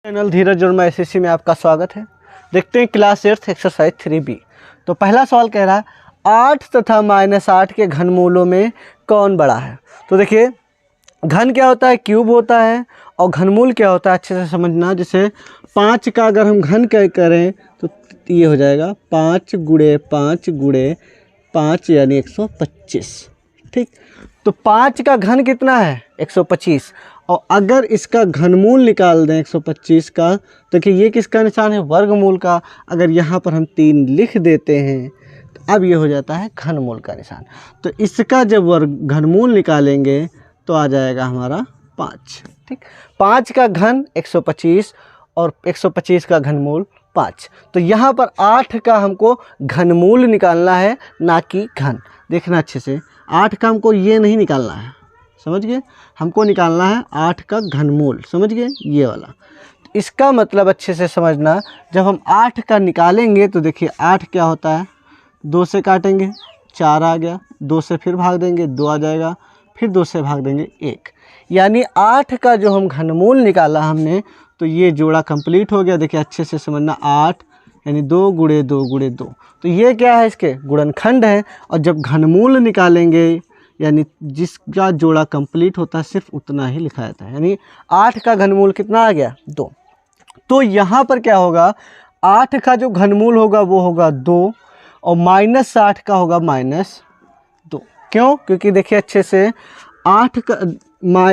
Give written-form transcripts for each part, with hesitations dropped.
Channel धीरज Verma SSC में आपका स्वागत है। देखते हैं क्लास 8 एक्सरसाइज 3B। तो पहला सवाल कह रहा है 8 तथा -8 के घनमूलों में कौन बड़ा है। तो देखिए घन क्या होता है, क्यूब होता है, और घनमूल क्या होता है अच्छे से समझना। जैसे 5 का अगर हम घन करें तो ये हो जाएगा 5 × 5 × 5 यानी 125। ठीक, तो 5 का घन कितना है 125, और अगर इसका घनमूल निकाल दें 125 का, तो कि ये किसका निशान है, वर्गमूल का। अगर यहाँ पर हम 3 लिख देते हैं तो अब ये हो जाता है घनमूल का निशान। तो इसका जब घनमूल निकालेंगे तो आ जाएगा हमारा 5। ठीक, 5 का घन 125 और 125 का घनमूल 5। तो यहाँ पर 8 का हमको घनमूल निकालना है, ना कि घन। देखना अच्छे से, 8 का हमको ये नहीं निकालना है, समझ गए, हमको निकालना है 8 का घनमूल, समझ गए, ये वाला। इसका मतलब अच्छे से समझना, जब हम 8 का निकालेंगे तो देखिए 8 क्या होता है, 2 से काटेंगे 4 आ गया, 2 से फिर भाग देंगे 2 आ जाएगा, फिर 2 से भाग देंगे 1, यानी 8 का जो हम घनमूल निकाला हमने, तो ये जोड़ा कंप्लीट हो गया। देखिए अच्छे से समझना, 8 यानी 2 × 2 × 2, तो ये क्या है, इसके गुणनखंड है। और जब घनमूल निकालेंगे यानी जिसका जोड़ा कंप्लीट होता है सिर्फ उतना ही लिखा जाता है, यानी 8 का घनमूल कितना आ गया 2। तो यहाँ पर क्या होगा, 8 का जो घनमूल होगा वो होगा 2, और -8 का होगा -2। क्यों? क्योंकि देखिए अच्छे से 8 का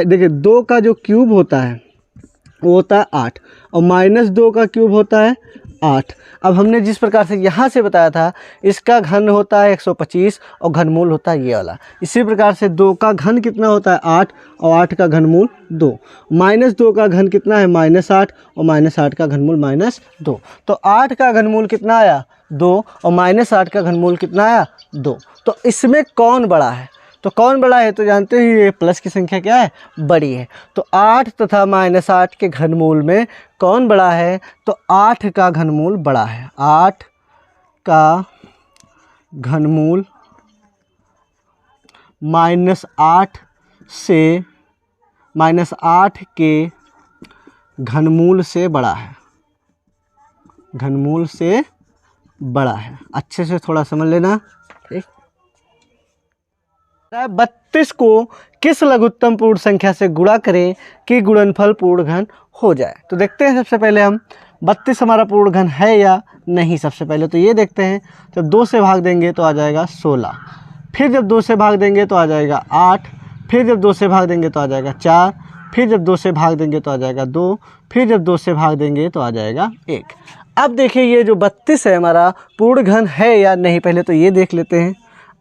देखिए 2 का जो क्यूब होता है वो होता है 8, और -2 का क्यूब होता है 8। अब हमने जिस प्रकार से यहाँ से बताया था, इसका घन होता है 125 और घनमूल होता है ये वाला। इसी प्रकार से 2 का घन कितना होता है 8, और 8 का घनमूल 2। -2 का घन कितना है -8, और -8 का घनमूल -2। तो 8 का घनमूल कितना आया 2, और -8 का घनमूल कितना आया 2। तो इसमें कौन बड़ा है, तो कौन बड़ा है, तो जानते ही ये प्लस की संख्या क्या है, बड़ी है। तो 8 तथा -8 के घनमूल में कौन बड़ा है, तो 8 का घनमूल बड़ा है। 8 का घनमूल -8 से -8 के घनमूल से बड़ा है, घनमूल से बड़ा है। अच्छे से थोड़ा समझ लेना। ठीक, 32 को किस लघुत्तम पूर्ण संख्या से गुणा करें कि गुणनफल पूर्ण घन हो जाए। तो देखते हैं सबसे पहले हम 32 हमारा पूर्ण घन है या नहीं। सबसे पहले तो ये देखते हैं, तो 2 से भाग देंगे तो आ जाएगा 16, फिर जब 2 से भाग देंगे तो आ जाएगा 8, फिर जब 2 से भाग देंगे तो आ जाएगा 4, फिर जब 2 से भाग देंगे तो आ जाएगा 2, फिर जब 2 से भाग देंगे तो आ जाएगा 1। अब देखिए ये जो 32 है हमारा पूर्ण घन है या नहीं, पहले तो ये देख लेते हैं।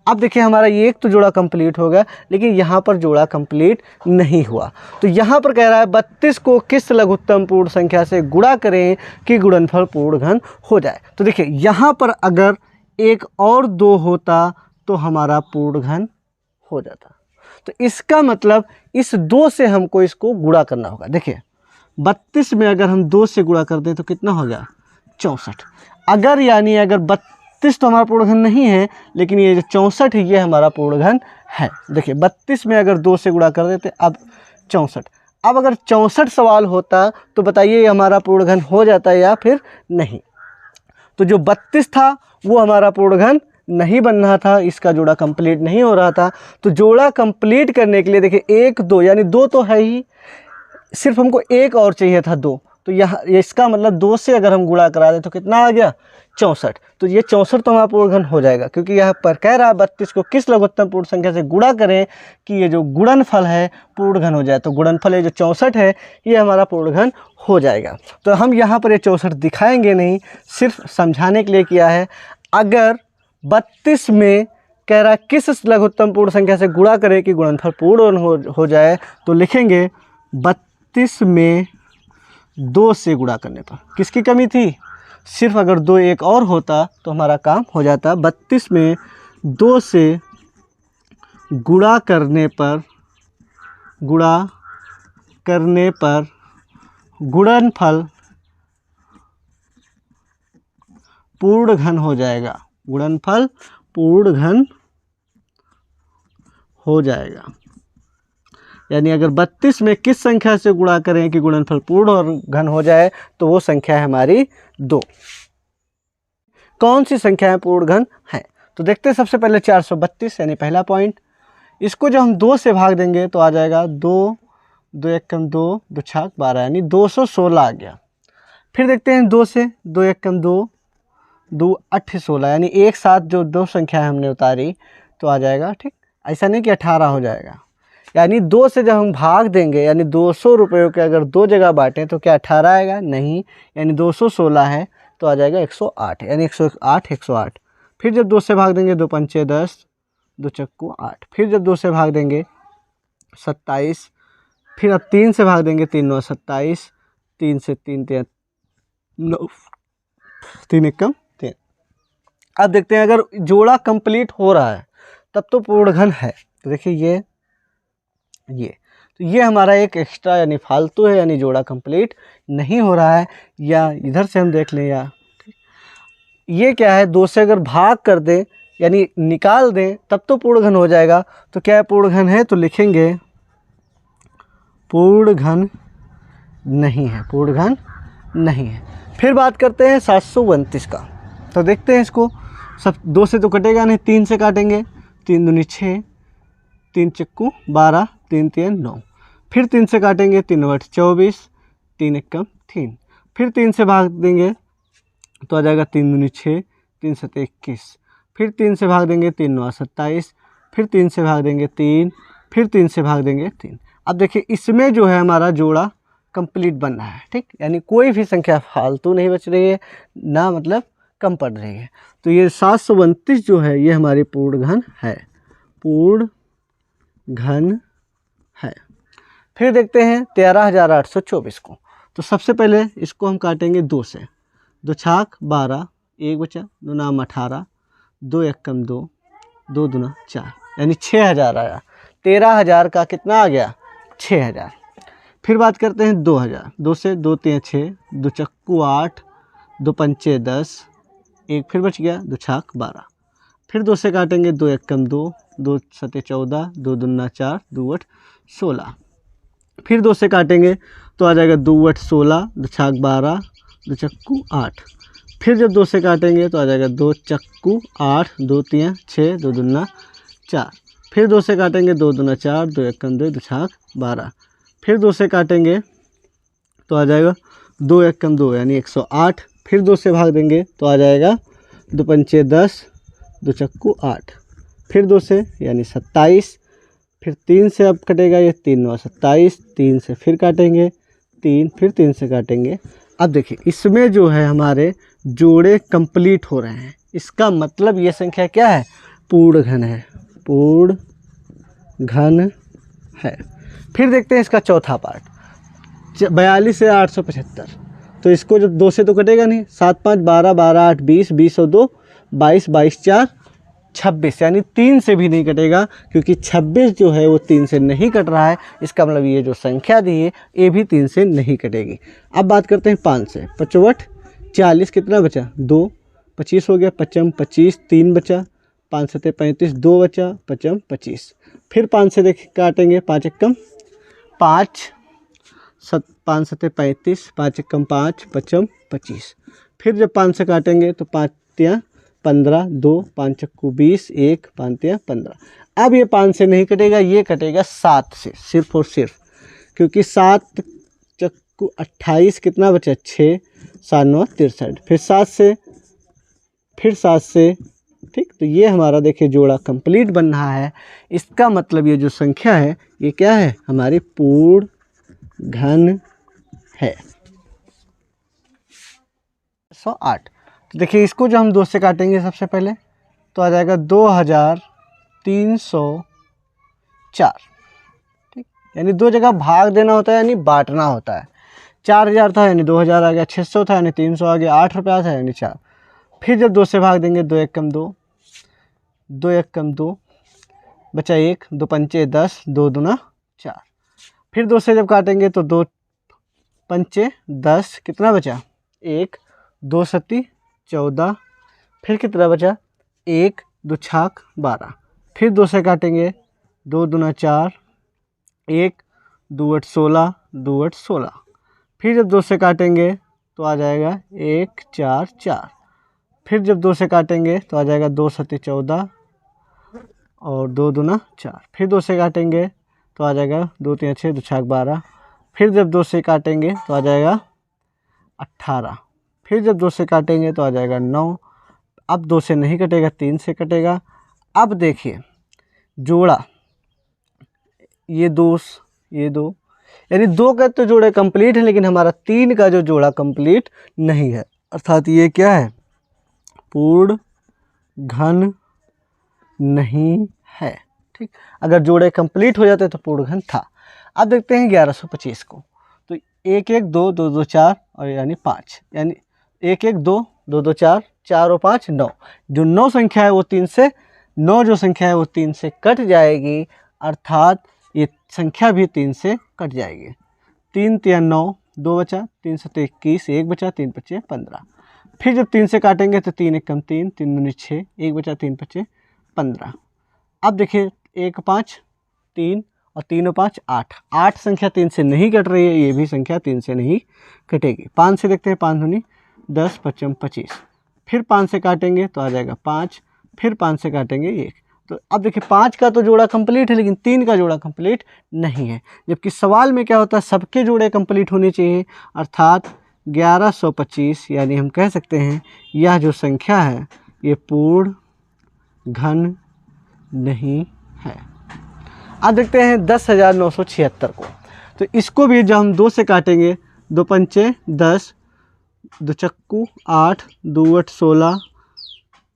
अब देखिए हमारा ये एक तो जोड़ा कंप्लीट हो गया, लेकिन यहाँ पर जोड़ा कंप्लीट नहीं हुआ। तो यहाँ पर कह रहा है 32 को किस लघुत्तम पूर्ण संख्या से गुणा करें कि गुणनफल पूर्ण घन हो जाए। तो देखिए यहाँ पर अगर एक और 2 होता तो हमारा पूर्ण घन हो जाता। तो इसका मतलब इस 2 से हमको इसको गुणा करना होगा। देखिए 32 में अगर हम 2 से गुणा कर दें तो कितना हो गया 64। अगर यानी अगर 32 तो हमारा पूर्ण घन नहीं है, लेकिन ये जो 64 है ये हमारा पूर्ण घन है। देखिए 32 में अगर 2 से गुणा कर देते, अब 64। अब अगर 64 सवाल होता तो बताइए ये हमारा पूर्ण घन हो जाता या फिर नहीं। तो जो 32 था वो हमारा पूर्ण घन नहीं बन रहा था, इसका जोड़ा कंप्लीट नहीं हो रहा था। तो जोड़ा कंप्लीट करने के लिए देखिए 1 2 यानी 2 तो है ही, सिर्फ हमको 1 और चाहिए था 2। तो यहाँ इसका मतलब 2 से अगर हम गुणा करा दें तो कितना आ गया 64। तो ये 64 तो हमारा पूर्ण घन हो जाएगा, क्योंकि यहाँ पर कह रहा है 32 को किस लघुत्तम पूर्ण संख्या से गुणा करें कि ये जो गुणनफल है पूर्ण घन हो जाए। तो गुणनफल ये जो 64 है ये हमारा पूर्ण घन हो जाएगा। तो हम यहाँ पर ये 64 दिखाएंगे नहीं, सिर्फ समझाने के लिए किया है। अगर 32 में कह रहा है किस लघुत्तम पूर्ण संख्या से गुणा करें कि गुणनफल पूर्ण हो जाए, तो लिखेंगे 32 में 2 से गुणा करने पर। किसकी कमी थी, सिर्फ अगर 2 एक और होता तो हमारा काम हो जाता। 32 में 2 से गुणा करने पर गुणनफल पूर्ण घन हो जाएगा, गुणनफल पूर्ण घन हो जाएगा। यानी अगर 32 में किस संख्या से गुणा करें कि गुणनफल पूर्ण और घन हो जाए, तो वो संख्या है हमारी 2। कौन सी संख्याएं पूर्ण घन है? तो देखते हैं सबसे पहले 432 यानी पहला पॉइंट। इसको जब हम 2 से भाग देंगे तो आ जाएगा 2, 2 एकम 2, 2 छाक 12 यानी 216 आ गया। फिर देखते हैं 2 से, 2 एकम 2, 2 8 16 यानी एक साथ जो दो संख्या हमने उतारी तो आ जाएगा, ठीक। ऐसा नहीं कि 18 हो जाएगा, यानी 2 से जब हम भाग देंगे यानी 200 रुपये के अगर 2 जगह बांटें तो क्या 18 आएगा? नहीं, यानी 216 है तो आ जाएगा 108 यानी 108 108। फिर जब 2 से भाग देंगे 2 पंचे 10, 2 चक्कू 8। फिर जब 2 से भाग देंगे 27। फिर अब 3 से भाग देंगे 3 9 27, 3 से 3 3 9, 3 एकम 3। अब देखते हैं अगर जोड़ा कंप्लीट हो रहा है तब तो पूर्ण घन है। तो देखिए ये हमारा एक एक्स्ट्रा यानी फालतू है, यानी जोड़ा कंप्लीट नहीं हो रहा है। या इधर से हम देख लें, या ये क्या है, 2 से अगर भाग कर दें यानी निकाल दें तब तो पूर्ण घन हो जाएगा। तो क्या है, पूर्ण घन है, तो लिखेंगे पूर्ण घन नहीं है, पूर्ण घन नहीं है। फिर बात करते हैं 729 का। तो देखते हैं इसको, सब 2 से तो कटेगा नहीं, 3 से काटेंगे, 3 दूनी 6, 3 चक्कू 12, 3 3 9। फिर 3 से काटेंगे, 3 8 24, 3 एकम 3। फिर 3 से भाग देंगे तो आ जाएगा 3 दूनी 6, 3 7 21। फिर 3 से भाग देंगे 3 9 27। फिर 3 से भाग देंगे 3, फिर 3 से भाग देंगे 3। अब देखिए इसमें जो है हमारा जोड़ा कंप्लीट बन रहा है, ठीक, यानी कोई भी संख्या फालतू नहीं बच रही है, ना मतलब कम पड़ रही है। तो ये 732 जो है ये हमारी पूर्ण घन है, पूर्ण घन है। फिर देखते हैं 13824 को। तो सबसे पहले इसको हम काटेंगे 2 से, 2 छाक 12, 1 बचा, 2 नाम 18, 2 एकम 2, 2 दूना 4 यानी 6000 आया। 13000 का कितना आ गया? 6000। फिर बात करते हैं 2000। 2 से 2 3 6, 2 चक्कू 8, 2 पंचे 10, 1 फिर बच गया, 2 छाक 12। फिर 2 से काटेंगे 2 एकम 2, 2 सते 14, 2 दूना 4, 2 8 16। फिर 2 से काटेंगे तो आ जाएगा 2 8 16, 2 छाक 12, 2 चक्कू 8। फिर जब 2 से काटेंगे तो आ जाएगा 2 चक्कू 8, 2 3 6, 2 दूना 4। फिर 2 से काटेंगे 2 दूना 4, 2 एकम 2, 2 छाक 12। फिर 2 से काटेंगे तो आ जाएगा 2 एकम 2 यानी 108। फिर 2 से भाग देंगे तो आ जाएगा 2 पंचे 10, 2 चक्कू 8। फिर 2 से यानी 27। फिर 3 से अब कटेगा ये 3 9 27, 3 से फिर काटेंगे 3, फिर 3 से काटेंगे। अब देखिए इसमें जो है हमारे जोड़े कंप्लीट हो रहे हैं, इसका मतलब ये संख्या क्या है? पूर्ण घन है, पूर्ण घन है। फिर देखते हैं इसका चौथा पार्ट, 42 से 875। तो इसको जब 2 से तो कटेगा नहीं, 7 5 12, 12 8 20, 20 और 2 22, 22 4 26 यानी 3 से भी नहीं कटेगा, क्योंकि 26 जो है वो 3 से नहीं कट रहा है। इसका मतलब ये जो संख्या दी है ये भी 3 से नहीं कटेगी। अब बात करते हैं 5 से। 55 40 कितना बचा? 2 25 हो गया, 55 25, 3 बचा, 5 7 35, 2 बचा, 55 25। फिर 5 से देख काटेंगे, 5 एकम 5, 5 7 35, 5 एकम 5, 55 25। फिर जब 5 से काटेंगे तो 5 3 15, 2 5 चक्कू 20, 1 5 3 15। अब ये 5 से नहीं कटेगा, ये कटेगा 7 से, सिर्फ और सिर्फ, क्योंकि 7 चक्कू 28 कितना बचा? 6 7 9 63। फिर 7 से, फिर 7 से, ठीक। तो ये हमारा देखिए जोड़ा कंप्लीट बन रहा है। इसका मतलब ये जो संख्या है ये क्या है? हमारी पूर्ण घन है। 108। तो देखिए इसको जो हम 2 से काटेंगे सबसे पहले तो आ जाएगा 2304, ठीक, यानी 2 जगह भाग देना होता है यानी बांटना होता है। 4000 था यानी 2000 आ गया, 600 था यानी 300 आ गया, 8 रुपया था यानी 4। फिर जब 2 से भाग देंगे 2 एकम 2, 2 एकम 2 बचा 1, 2 पंचे 10, 2 दूना 4। फिर 2 से जब काटेंगे तो 2 पंचे 10 कितना बचा? 1, 2 सती 14। फिर कितना बचा? 1, 2 छाक 12। फिर 2 से काटेंगे, 2 दूना 4, 1 2 8 16, 2 8 16। फिर जब 2 से काटेंगे तो आ जाएगा 1 4 4। फिर जब 2 से काटेंगे तो आ जाएगा 2 7 14 और 2 दूना 4। फिर 2 से काटेंगे तो आ जाएगा 2 3 6 2 6 12। फिर जब 2 से काटेंगे तो आ जाएगा 18। फिर जब 2 से काटेंगे तो आ जाएगा 9। अब 2 से नहीं कटेगा, 3 से कटेगा। अब देखिए जोड़ा, ये 2 यानी 2 का तो जोड़ा कंप्लीट है, लेकिन हमारा 3 का जो जोड़ा कंप्लीट नहीं है। अर्थात ये क्या है, पूर्ण घन नहीं है। ठीक, अगर जोड़े कंप्लीट हो जाते तो पूर्ण घन था। अब देखते हैं 1125 को। तो 1 1 2 2 2 4 और यानी 5, यानी 1 1 2 2 2 4 4 और 5 9। जो 9 संख्या है वो 3 से 9 जो संख्या है वो 3 से कट जाएगी, अर्थात ये संख्या भी 3 से कट जाएगी। 3 3 9, 2 बचा, 3 7 21, 1 बचा, 3 5 15। फिर जब 3 से काटेंगे तो 3 1 3, 3 दूनी 6, 1 बचा, 3 5 15। अब देखिए 1 5 3 और 3 और 5 8। 8 संख्या 3 से नहीं कट रही है, ये भी संख्या 3 से नहीं कटेगी। 5 से देखते हैं, 5 दूनी 10, 5 25। फिर 5 से काटेंगे तो आ जाएगा 5। फिर 5 से काटेंगे 1। तो अब देखिए 5 का तो जोड़ा कंप्लीट है, लेकिन 3 का जोड़ा कंप्लीट नहीं है। जबकि सवाल में क्या होता है, सबके जोड़े कंप्लीट होने चाहिए। अर्थात 1125 यानी हम कह सकते हैं यह जो संख्या है ये पूर्ण घन नहीं है। अब देखते हैं 10,976 को। तो इसको भी जब हम 2 से काटेंगे, 2 पंचे 10, 2 चक्कू 8, 2 8 16।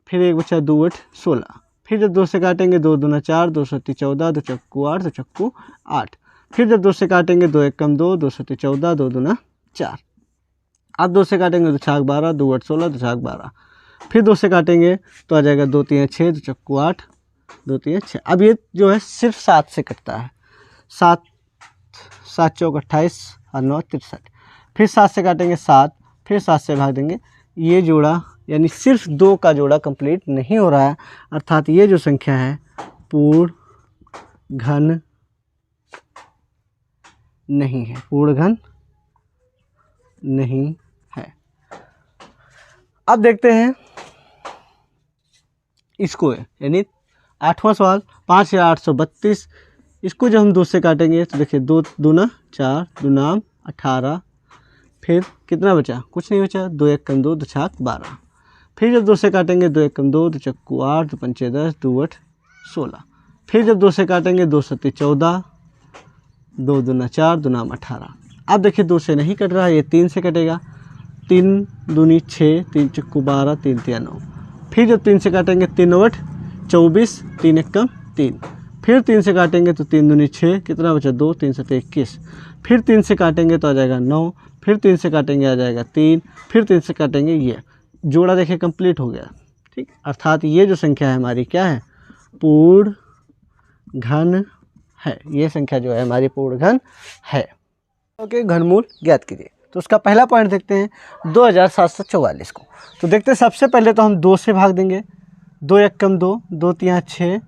फिर 1 बचा, 2 8 16। फिर जब 2 से काटेंगे 2 दूना 4, 2 7 14, 2 चक्कू 8, 2 चक्कू 8। फिर जब 2 से काटेंगे 2 1 2, 2 7 14, 2 दूना 4। अब 2 से काटेंगे 2 6 12, 2 8 16, 2 6 12। फिर 2 से काटेंगे तो आ जाएगा 2 3 6, 2 चक्कू 8, 2 3 6। अब ये जो है सिर्फ 7 से कटता है। 7 7 चौक 28 और 9 63। फिर 7 से काटेंगे 7, फिर 7 से भाग देंगे। ये जोड़ा यानी सिर्फ 2 का जोड़ा कंप्लीट नहीं हो रहा है, अर्थात ये जो संख्या है पूर्ण घन नहीं है, पूर्ण घन नहीं है। अब देखते हैं इसको, यानी 8वां सवाल 5832। इसको जब हम 2 से काटेंगे तो देखिए 2 दूना 4, दूना 18। फिर कितना बचा, कुछ नहीं बचा, 2 1 2, 2 6 12। फिर जब 2 से काटेंगे 2 1 2, 2 चक्कू 8, 2 पंचे 10, 2 8 16। फिर जब 2 से काटेंगे 2 7 14, 2 दूना 4, दूना 18। अब देखिए 2 से नहीं कट रहा है, ये 3 से कटेगा। 3 दूनी 6, 3 चक्कू 12, 3 3 9। फिर जब 3 से काटेंगे 3 8 24, 3 1 3। फिर 3 से काटेंगे तो 3 दूनी 6, कितना बचा, 2, 3 7 21। फिर 3 से काटेंगे तो आ जाएगा 9। फिर 3 से काटेंगे आ जाएगा 3। फिर 3 से काटेंगे, ये जोड़ा देखिए कंप्लीट हो गया। ठीक, अर्थात ये जो संख्या है हमारी क्या है, पूर्ण घन है। ये संख्या जो है हमारी पूर्ण घन है। ओके, घनमूल ज्ञात कीजिए। तो उसका पहला पॉइंट देखते हैं 2744 को। तो देखते हैं, सबसे पहले तो हम 2 से भाग देंगे। 2 1 2, 2 3 6,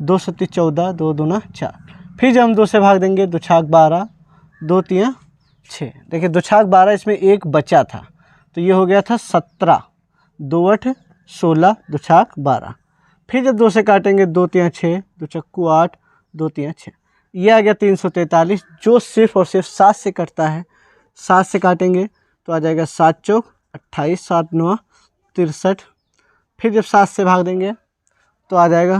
2 7 14, 2 दूना 4। फिर जब हम 2 से भाग देंगे 2 6 12, 2 3 6। देखिए 2 6 12, इसमें 1 बचा था तो ये हो गया था 17। 2 8 16, 2 6 12। फिर जब 2 से काटेंगे 2 3 6, 2 चक्कू 8, 2 3 6। ये आ गया 343, जो सिर्फ और सिर्फ 7 से कटता है। 7 से काटेंगे तो आ जाएगा 7 चौक 28, 7 9 63। फिर जब 7 से भाग देंगे तो आ जाएगा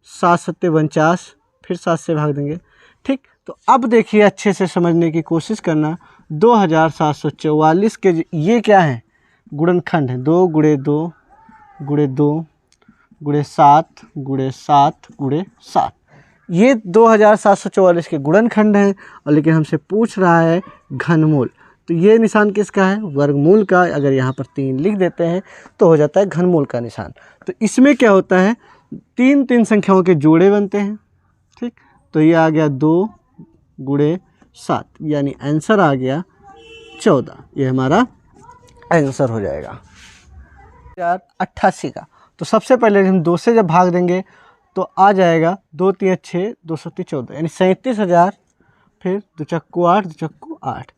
7 7 49। फिर 7 से भाग देंगे। ठीक, तो अब देखिए अच्छे से समझने की कोशिश करना। 2744 के ये क्या है, गुणनखंड है। 2 गुणे 2 गुणे 2 गुणे 7 गुणे 7 गुणे 7। ये 2744 के गुणनखंड हैं, और लेकिन हमसे पूछ रहा है घनमूल। तो ये निशान किसका है, वर्गमूल का। अगर यहाँ पर 3 लिख देते हैं तो हो जाता है घनमूल का निशान। तो इसमें क्या होता है, 3 3 संख्याओं के जोड़े बनते हैं। ठीक, तो ये आ गया 2 गुणे 7, यानी आंसर आ गया 14। ये हमारा आंसर हो जाएगा 88 का। तो सबसे पहले हम 2 से जब भाग देंगे तो आ जाएगा 2 3 6 2 7 14 यानी 37,000। फिर 2 चक्कू 8 2 चक्कू 8।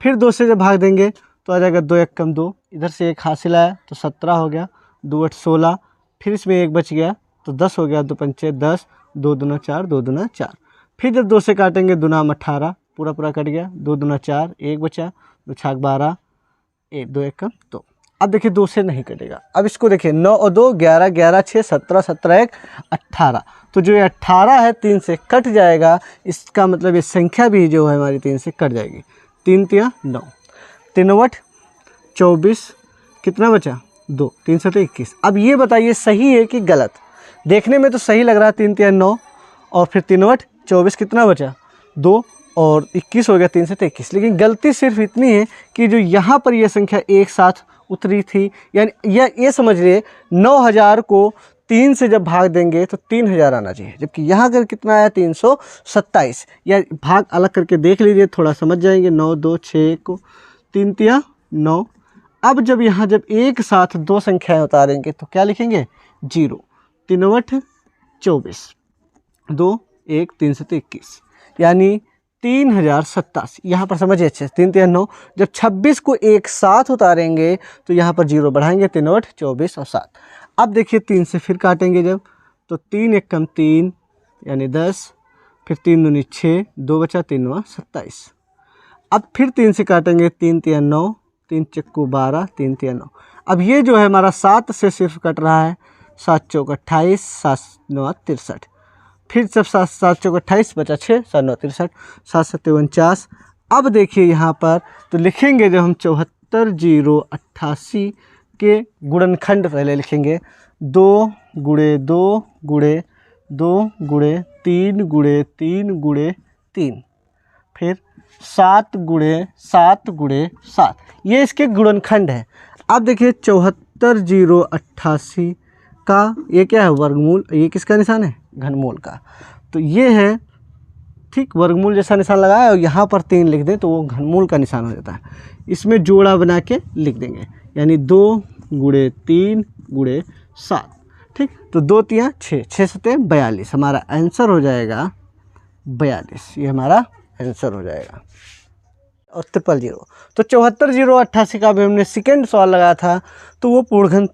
फिर 2 से जब भाग देंगे तो आ जाएगा 2 एकम 2, इधर से 1 हासिल आया तो 17 हो गया, 2 8 16। फिर इसमें 1 बच गया तो 10 हो गया, 2 पंचे 10, 2 दूना 4, 2 दूना 4। फिर जब 2 से काटेंगे 2 नाम 18, पूरा पूरा कट गया, 2 दूना 4, 1 बचा, 2 छाक 12, 1 2 एकम 2। अब देखिए 2 से नहीं कटेगा। अब इसको देखिए 9 और 2 11, 11 6 17, 17 1 18। तो जो ये 18 है 3 से कट जाएगा, इसका मतलब ये संख्या भी जो है हमारी 3 से कट जाएगी। 3 तिया 9, 3 8 24, कितना बचा 2, 3 7 21। अब ये बताइए सही है कि गलत? देखने में तो सही लग रहा है, 3 तिया 9 और फिर 3 8 24, कितना बचा 2 और 21 हो गया, 3 7 21। लेकिन गलती सिर्फ इतनी है कि जो यहाँ पर ये संख्या एक साथ उतरी थी, यानी ये समझ लिए 9,000 को 3 से जब भाग देंगे तो 3,000 आना चाहिए, जबकि यहाँ अगर कितना आया 327। या भाग अलग करके देख लीजिए, थोड़ा समझ जाएंगे। 9 2 6 को 3 तिया 9। अब जब यहाँ जब एक साथ दो संख्याएं उतारेंगे तो क्या लिखेंगे 0, 3 8 24, 2 1 3 7 21, यानी 3,087। यहाँ पर समझिए अच्छे से, 3 3 9। जब 26 को एक साथ उतारेंगे तो यहाँ पर 0 बढ़ाएंगे, 3 8 24 और 7। अब देखिए 3 से फिर काटेंगे जब, तो 3 एकम 3 यानी 10, फिर 3 दूनी 6, 2 बचा, 3 9 27। अब फिर 3 से काटेंगे, 3 3 9, 3 चक्कू 12, 3 3 9। अब ये जो है हमारा 7 से सिर्फ कट रहा है, 7 चौक 28, 7 9 63। फिर जब 7 7 चौक 28 बचा 6, 7 9 63, 7 7 49। अब देखिए यहाँ पर तो लिखेंगे जब हम 74,088 के गुणनखंड पहले लिखेंगे, 2 गुणे 2 गुणे 2 गुणे 3 गुणे 3 गुणे 3, फिर 7 गुणे 7 गुणे 7, ये इसके गुणनखंड है। अब देखिए 74,088 का ये क्या है वर्गमूल, ये किसका निशान है घनमूल का, तो ये है ठीक वर्गमूल जैसा निशान लगाया और यहाँ पर 3 लिख दें तो वो घनमूल का निशान हो जाता है। इसमें जोड़ा बना के लिख देंगे, यानी 2 गुणे 3 गुणे 7। ठीक, तो 2 तिया 6, 6 7 42, हमारा आंसर हो जाएगा 42। ये हमारा आंसर हो जाएगा। और 000 तो 74,088 का भी हमने सेकेंड सवाल लगाया था तो वो पूर्णघन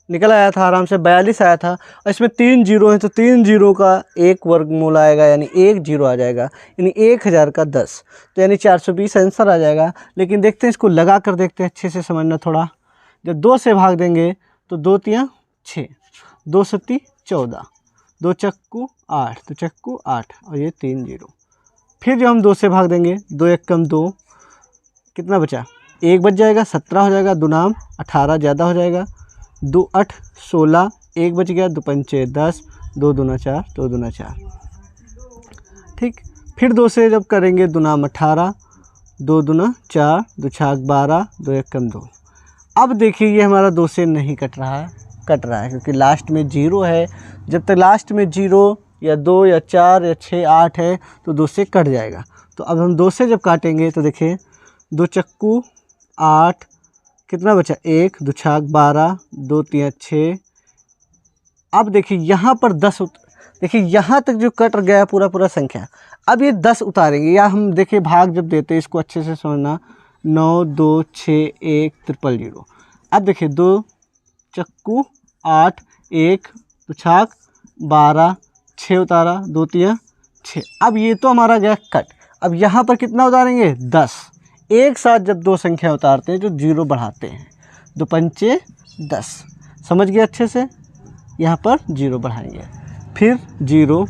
निकल आया था, आराम से 42 आया था। और इसमें 3 जीरो है तो 3 जीरो का एक वर्गमूल आएगा, यानी 1 जीरो आ जाएगा, यानी 1000 का 10, तो यानी 420 आंसर आ जाएगा। लेकिन देखते हैं इसको लगा कर देखते हैं, अच्छे से समझना थोड़ा। जब 2 से भाग देंगे तो 2 तिया 6, 2 7 14, 2 चक्कू 8, 2 चक्कू 8 और ये 3 जीरो। फिर जब हम 2 से भाग देंगे, 2 एकम 2, कितना बचा 1 बच जाएगा, 17 हो जाएगा, 2 नाम 18 ज़्यादा हो जाएगा, 2 8 16, 1 बच गया, 2 पंचे 10, 2 दूना 4, 2 दूना 4। ठीक, फिर 2 से जब करेंगे 2 नाम 18, 2 दूना 4, 2 छाक 12, 2 एकम 2। अब देखिए ये हमारा 2 से नहीं कट रहा है, क्योंकि लास्ट में 0 है। जब तक लास्ट में 0 या 2 या 4 या 6 8 है तो 2 से कट जाएगा। तो अब हम 2 से जब काटेंगे तो देखिए 2 चक्कू 8, कितना बचा 1, 2 छाक 12, 2 तिया 6। अब देखिए यहाँ पर 10 देखिए यहाँ तक जो कट गया पूरा पूरा संख्या, अब ये 10 उतारेंगे, या हम देखिए भाग जब देते हैं इसको अच्छे से समझना, 9 2 6 1 000। अब देखिए 2 चक्कू 8, 1 2 छाक 12, 6 उतारा, 2 तिया 6। अब ये तो हमारा गया कट। अब यहाँ पर कितना उतारेंगे 10। एक साथ जब दो संख्या उतारते हैं जो 0 बढ़ाते हैं, 2 पंचे 10, समझ गए अच्छे से। यहाँ पर 0 बढ़ाएंगे, फिर 0।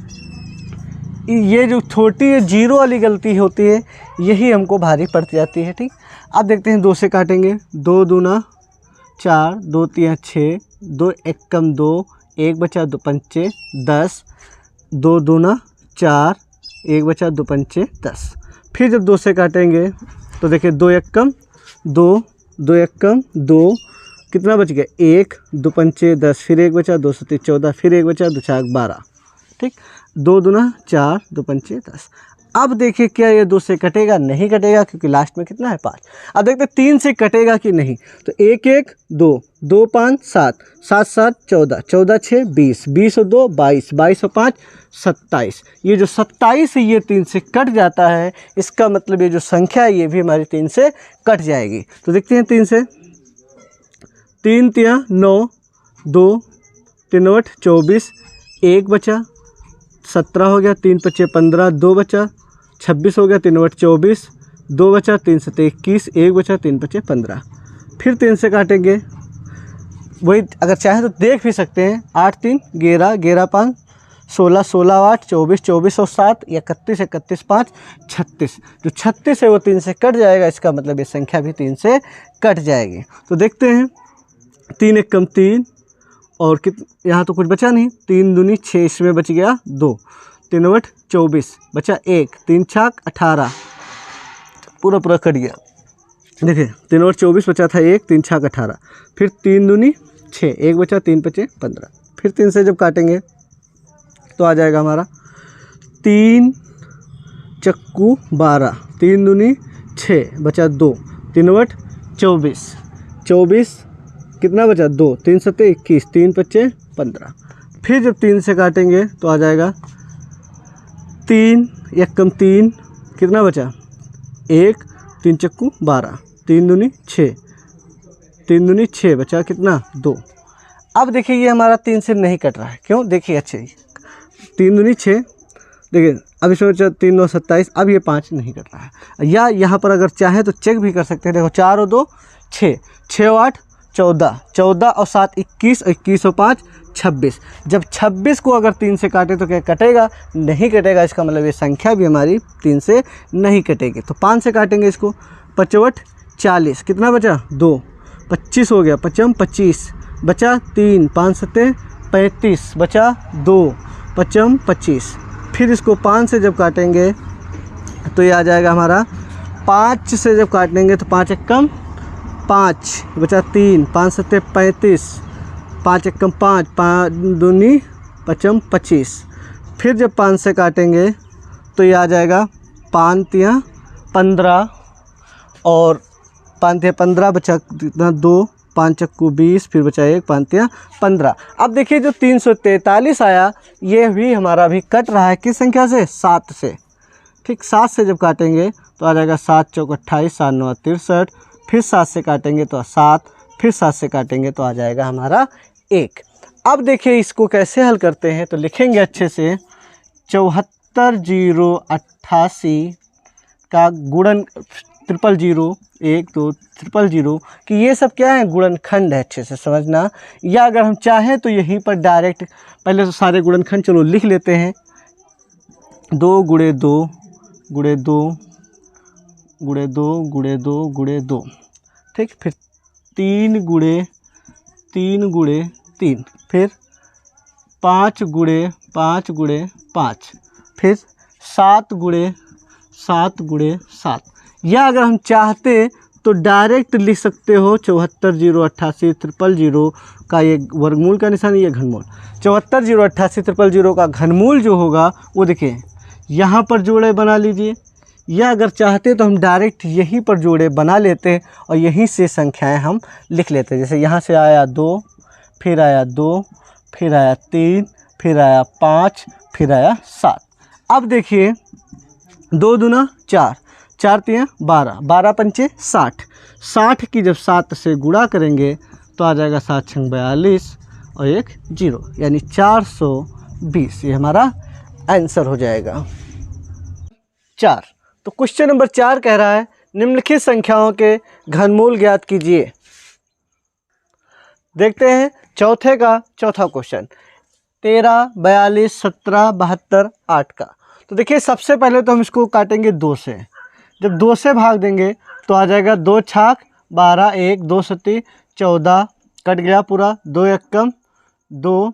ये जो छोटी 0 वाली गलती होती है यही हमको भारी पड़ जाती है। ठीक, अब देखते हैं 2 से काटेंगे, 2 दूना 4, 2 तिया 6, 2 एकम 2, 1 बचा, 2 पंचे 10, 2 दूना 4, 1 बचा, 2 पंचे 10। फिर जब 2 से काटेंगे तो देखिए 2 एकम 2, 2 एकम 2, कितना बच गया 1, 2 पंचे 10, फिर 1 बचा, 2 सत्ती 14, फिर 1 बचा, 2 छाक 12। ठीक, 2 दूना 4, 2 पंचे 10। अब देखिए क्या ये 2 से कटेगा, नहीं कटेगा क्योंकि लास्ट में कितना है 5। अब देखते हैं 3 से कटेगा कि नहीं, तो 1 1 2 2 5 7 7 7 14 14 6 20 20 और 2 22 22 और 5 27। ये जो 27 है ये 3 से कट जाता है, इसका मतलब ये जो संख्या है ये भी हमारी 3 से कट जाएगी। तो देखते हैं 3 से, 3 3 9 2 3 8 24 1 बचा, 17 हो गया, 3 5 15 2 बचा, 26 हो गया, 3 8 24 2 बचा, 3 7 21 1 बचा, 3 5 15। फिर 3 से काटेंगे, वही अगर चाहें तो देख भी सकते हैं, 8 3 11 11 5 16 16 8 24 24 और 7 31 31 5 36। जो 36 है वो 3 से कट जाएगा, इसका मतलब ये संख्या भी 3 से कट जाएगी। तो देखते हैं, 3 1 कम 3 और यहाँ तो कुछ बचा नहीं, 3 दूनी 6, इसमें बच गया 2, 3 8 24 बचा 1, 3 6 18, पूरा पूरा कट गया। देखिए 3 8 24 बचा था 1, 3 6 18, फिर 3 दूनी 6, 1 बचा, 3 5 15। फिर 3 से जब काटेंगे तो आ जाएगा हमारा 3 चक्कू 12, 3 दूनी 6 बचा 2, 3 8 24 24 कितना बचा 2, 3 7 21, 3 5 15। फिर जब 3 से काटेंगे तो आ जाएगा 3 1 कम 3 कितना बचा 1, 3 चक्कू 12, 3 दूनी 6, 3 दूनी 6 बचा कितना 2। अब देखिए ये हमारा 3 से नहीं कट रहा है, क्यों, देखिए अच्छे, 3 दूनी 6, देखिए अब इसमें बचा 3 9 27, अब ये 5 नहीं कट रहा है। या यहाँ पर अगर चाहे तो चेक भी कर सकते हैं, देखो 4 और 2 6, 6 और 8 14, 14 और 7 21, 21 और 5 26। जब 26 को अगर 3 से काटे तो क्या कटेगा, नहीं कटेगा, इसका मतलब ये संख्या भी हमारी 3 से नहीं कटेगी। तो 5 से काटेंगे इसको, 5 8 40 कितना बचा 2, 25 हो गया, 5 25 बचा 3, 5 7 35 बचा 2, 5 25। फिर इसको 5 से जब काटेंगे तो ये आ जाएगा हमारा, 5 से जब काटेंगे तो 5 1 कम 5 बचा 3, 5 7 35, 5 1 कम 5, 5 दूनी 5 25। फिर जब 5 से काटेंगे तो ये आ जाएगा 5 3 15 और 5 3 15 बचा कितना 2, 5 चक्कू 20, फिर बचा 1, 5 3 15। अब देखिए जो 343 आया ये भी हमारा भी कट रहा है, किस संख्या से, 7 से। ठीक, 7 से जब काटेंगे तो आ जाएगा 7 चौक 28, 7 9 63, फिर 7 से काटेंगे तो 7, फिर 7 से काटेंगे तो आ जाएगा हमारा 1। अब देखिए इसको कैसे हल करते हैं, तो लिखेंगे अच्छे से, 74 0 88 का गुणन 000 1 2 000 कि ये सब क्या है, गुणनखंड है, अच्छे से समझना। या अगर हम चाहें तो यहीं पर डायरेक्ट पहले तो सारे गुणनखंड चलो लिख लेते हैं, 2 गुणे 2 गुणे 2 गुणे 2 गुणे 2 गुणे 2, ठीक, फिर 3 गुणे 3 गुणे 3, फिर 5 गुणे 5 गुणे 5, फिर 7 गुणे 7 गुणे 7। या अगर हम चाहते तो डायरेक्ट लिख सकते हो 74 0 88 000 का ये वर्गमूल का निशान, ये घनमूल, 74 0 88 000 का घनमूल जो होगा वो देखिए यहाँ पर जोड़े बना लीजिए। या अगर चाहते तो हम डायरेक्ट यहीं पर जोड़े बना लेते और यहीं से संख्याएं हम लिख लेते। जैसे यहाँ से आया 2, फिर आया 2, फिर आया 3, फिर आया 5, फिर आया 7। अब देखिए 2 दूना 4, 4 3 12, 12 पंचे 60, 60 की जब 7 से गुणा करेंगे तो आ जाएगा 7 6 42 और 1 0, यानी 420। ये हमारा आंसर हो जाएगा 4। तो क्वेश्चन नंबर 4 कह रहा है निम्नलिखित संख्याओं के घनमूल ज्ञात कीजिए। देखते हैं चौथे का चौथा क्वेश्चन, 13 42 17 72 8 का। तो देखिए सबसे पहले तो हम इसको काटेंगे 2 से। जब 2 से भाग देंगे तो आ जाएगा 2 छाक 12, 1 2 7 14, कट गया पूरा, 2 1 कम 2।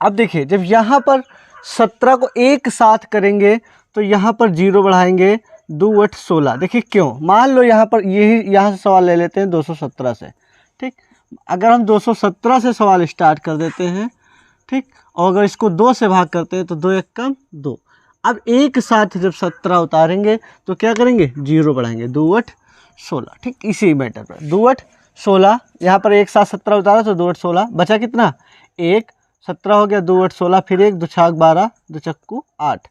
अब देखिए जब यहाँ पर 17 को एक साथ करेंगे तो यहाँ पर 0 बढ़ाएंगे, 2 8 16। देखिए क्यों, मान लो यहाँ पर यही यहाँ से सवाल ले लेते हैं 217 से। ठीक, अगर हम 217 से सवाल स्टार्ट कर देते हैं, ठीक, और अगर इसको 2 से भाग करते हैं तो 2 1 कम 2। अब एक साथ जब 17 उतारेंगे तो क्या करेंगे, 0 बढ़ाएंगे, 2 8 16। ठीक, इसी मैटर पर 2 8 16, यहाँ पर एक साथ 17 उतारा तो 2 8 16, बचा कितना, 1, 17 हो गया, 2 8 16, फिर 1 2 छाक 12, 2 चक्कू 8।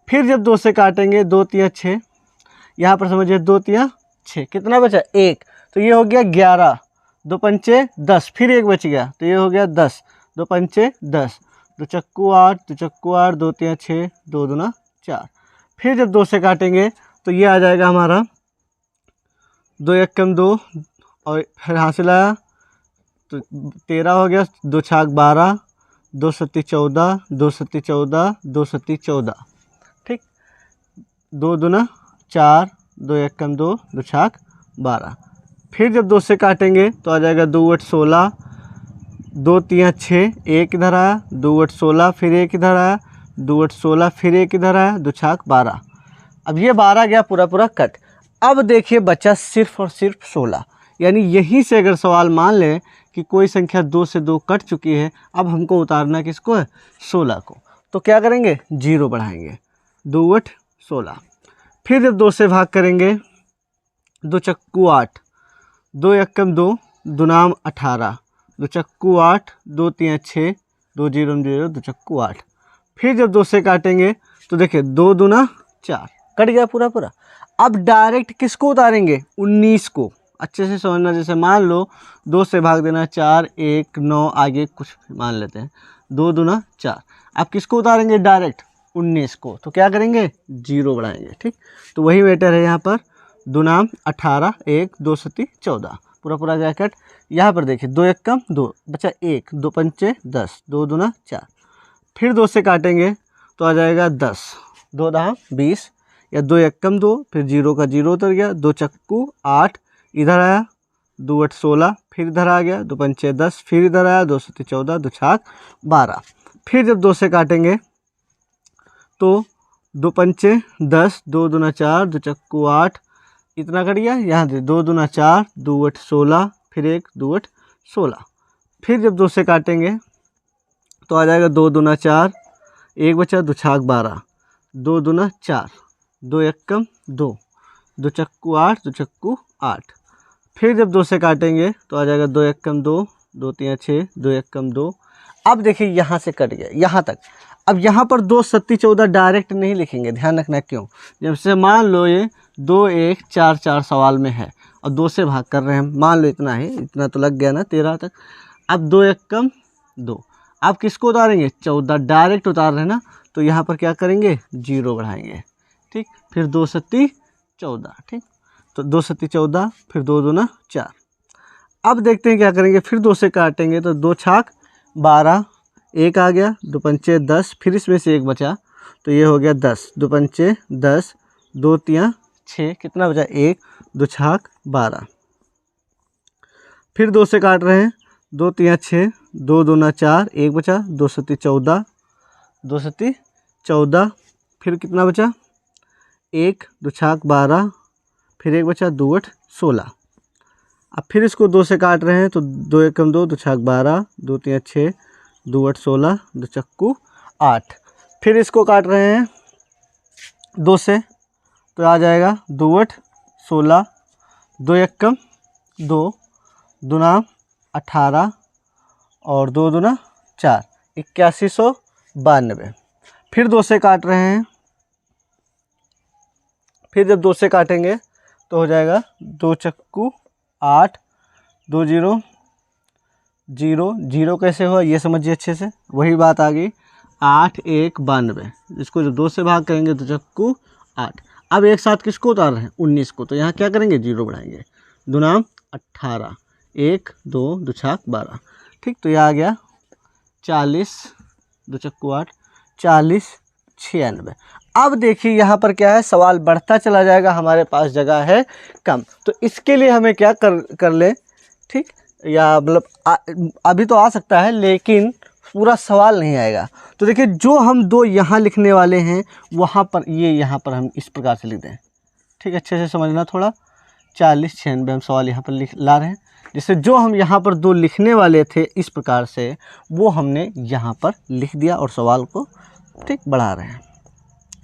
फिर जब 2 से काटेंगे 2 3 6, यहाँ पर समझिए 2 3 6, कितना बचा 1, तो ये हो गया 11, 2 पंचे 10, फिर 1 बच गया तो ये हो गया 10, 2 पंचे 10, 2 चक्कू 8, 2 चक्कू 8, 2 3 6, 2 दूना 4। फिर जब 2 से काटेंगे तो ये आ जाएगा हमारा 2 1 कम 2, और फिर हासिल आया तो 13 हो गया, 2 छाक 12, 2 सत्ती 14, 2 सत्ती 14, 2 सत्ती 14। ठीक, 2 दूना 4, 2 1 कम 2, 2 छाक 12। फिर जब 2 से काटेंगे तो आ जाएगा 2 8 16, 2 3 6, 1 इधर आया, 2 8 16, फिर 1 इधर आया, 2 8 16, फिर 1 इधर आया, 2 छाक 12। अब ये 12 गया पूरा पूरा कट। अब देखिए बचा सिर्फ और सिर्फ 16, यानी यहीं से अगर सवाल मान लें कि कोई संख्या 2 से 2 कट चुकी है, अब हमको उतारना किसको है, 16 को, तो क्या करेंगे, 0 बढ़ाएंगे, 2 8 16। फिर जब 2 से भाग करेंगे 2 चक्कू 8, 2 1 कम 2, दुनाम 18, 2 चक्कू 8, 2 3 6, 2 0 0, 2 चक्कू 8। फिर जब 2 से काटेंगे तो देखिए 2 दूना 4, कट गया पूरा पूरा। अब डायरेक्ट किसको उतारेंगे, 19 को। अच्छे से समझना, जैसे मान लो 2 से भाग देना 4 1 9, आगे कुछ मान लेते हैं, 2 दूना 4। अब किसको उतारेंगे, डायरेक्ट 19 को, तो क्या करेंगे, 0 बढ़ाएंगे। ठीक, तो वही मैटर है यहाँ पर, दुनाम 18, 1 2 सत्ती 14, पूरा पूरा गया कट। यहाँ पर देखिए 2 1 कम 2, बचा 1, 2 पंचे 10, 2 दूना 4। फिर 2 से काटेंगे तो आ जाएगा 10, 2 दहा 20, या 2 1 कम 2, फिर 0 का 0 उतर गया, 2 चक्कू 8, इधर आया 2 8 16, फिर इधर आ गया 2 पंचे 10, फिर इधर आया 2 सत्ती 14, 2 छाक 12। फिर जब 2 से काटेंगे तो 2 पंचे 10, 2 दूना 4, 2 चक्कू 8, इतना कट गया, यहाँ दे 2 दूना 4, 2 8 16, फिर 1 2 8 16। फिर जब 2 से काटेंगे तो आ जाएगा 2 दूना 4, 1 बचा, 2 छाक 12, 2 दूना 4, 2 1 कम 2, 2 चक्कू 8, 2 चक्कू 8। फिर जब 2 से काटेंगे तो आ जाएगा 2 1 कम 2, 2 3 6, 2 1 कम 2। अब देखिए यहाँ से कट गया यहाँ तक। अब यहाँ पर 2 सत्ती 14 डायरेक्ट नहीं लिखेंगे, ध्यान रखना क्यों, जब से मान लो ये 2 1 4 4 सवाल में है और 2 से भाग कर रहे हैं, मान लो इतना है, इतना तो लग गया ना 13 तक। अब 2 1 कम 2, आप किसको उतारेंगे, 14 डायरेक्ट उतार रहे हैं ना, तो यहाँ पर क्या करेंगे, 0 बढ़ाएंगे। ठीक, फिर 2 सत्ती 14। ठीक, तो 2 सत्ती 14, फिर 2 दूना 4। अब देखते हैं क्या करेंगे, फिर 2 से काटेंगे तो 2 छाक 12, 1 आ गया, 2 पंचे 10, फिर इसमें से 1 बचा तो ये हो गया 10, 2 पंचे 10, 2 3 6, कितना बचा 1, 2 छाक 12। फिर 2 से काट रहे हैं, 2 3 6, 2 दूना 4, 1 बचा, 2 सत्ती 14, 2 सत्ती 14, फिर कितना बचा 1, 2 छाक 12, फिर 1 बचा, 2 8 16। अब फिर इसको 2 से काट रहे हैं तो 2 1 कम 2, 2 छाक 12, 2 3 6, 2 8 16, 2 चक्कू 8। फिर इसको काट रहे हैं 2 से तो आ जाएगा 2 8 16, 2 1 कम 2, दूना 18, और 2 दूना 4, 8192। फिर 2 से काट रहे हैं, फिर जब 2 से काटेंगे तो हो जाएगा 2 चक्कू 8, 2 0 0 0, कैसे हुआ ये समझिए अच्छे से, वही बात आ गई, 8 1 92। इसको जब 2 से भाग करेंगे तो चक्कू 8। अब एक साथ किसको उतार रहे हैं, 19 को, तो यहाँ क्या करेंगे, 0 बढ़ाएंगे, दुनाम 18, 1 2 2 छाक 12। ठीक, तो ये आ गया 40, 2 चक्कू 8, 40 96। अब देखिए यहाँ पर क्या है, सवाल बढ़ता चला जाएगा, हमारे पास जगह है कम, तो इसके लिए हमें क्या कर ले। ठीक, या मतलब अभी तो आ सकता है लेकिन पूरा सवाल नहीं आएगा। तो देखिए जो हम 2 यहाँ लिखने वाले हैं वहाँ पर, ये यहाँ पर हम इस प्रकार से लिख दें। ठीक, अच्छे से समझना थोड़ा, 40 96 हम सवाल यहाँ पर ला रहे हैं, जैसे जो हम यहाँ पर 2 लिखने वाले थे इस प्रकार से, वो हमने यहाँ पर लिख दिया और सवाल को ठीक बढ़ा रहे हैं।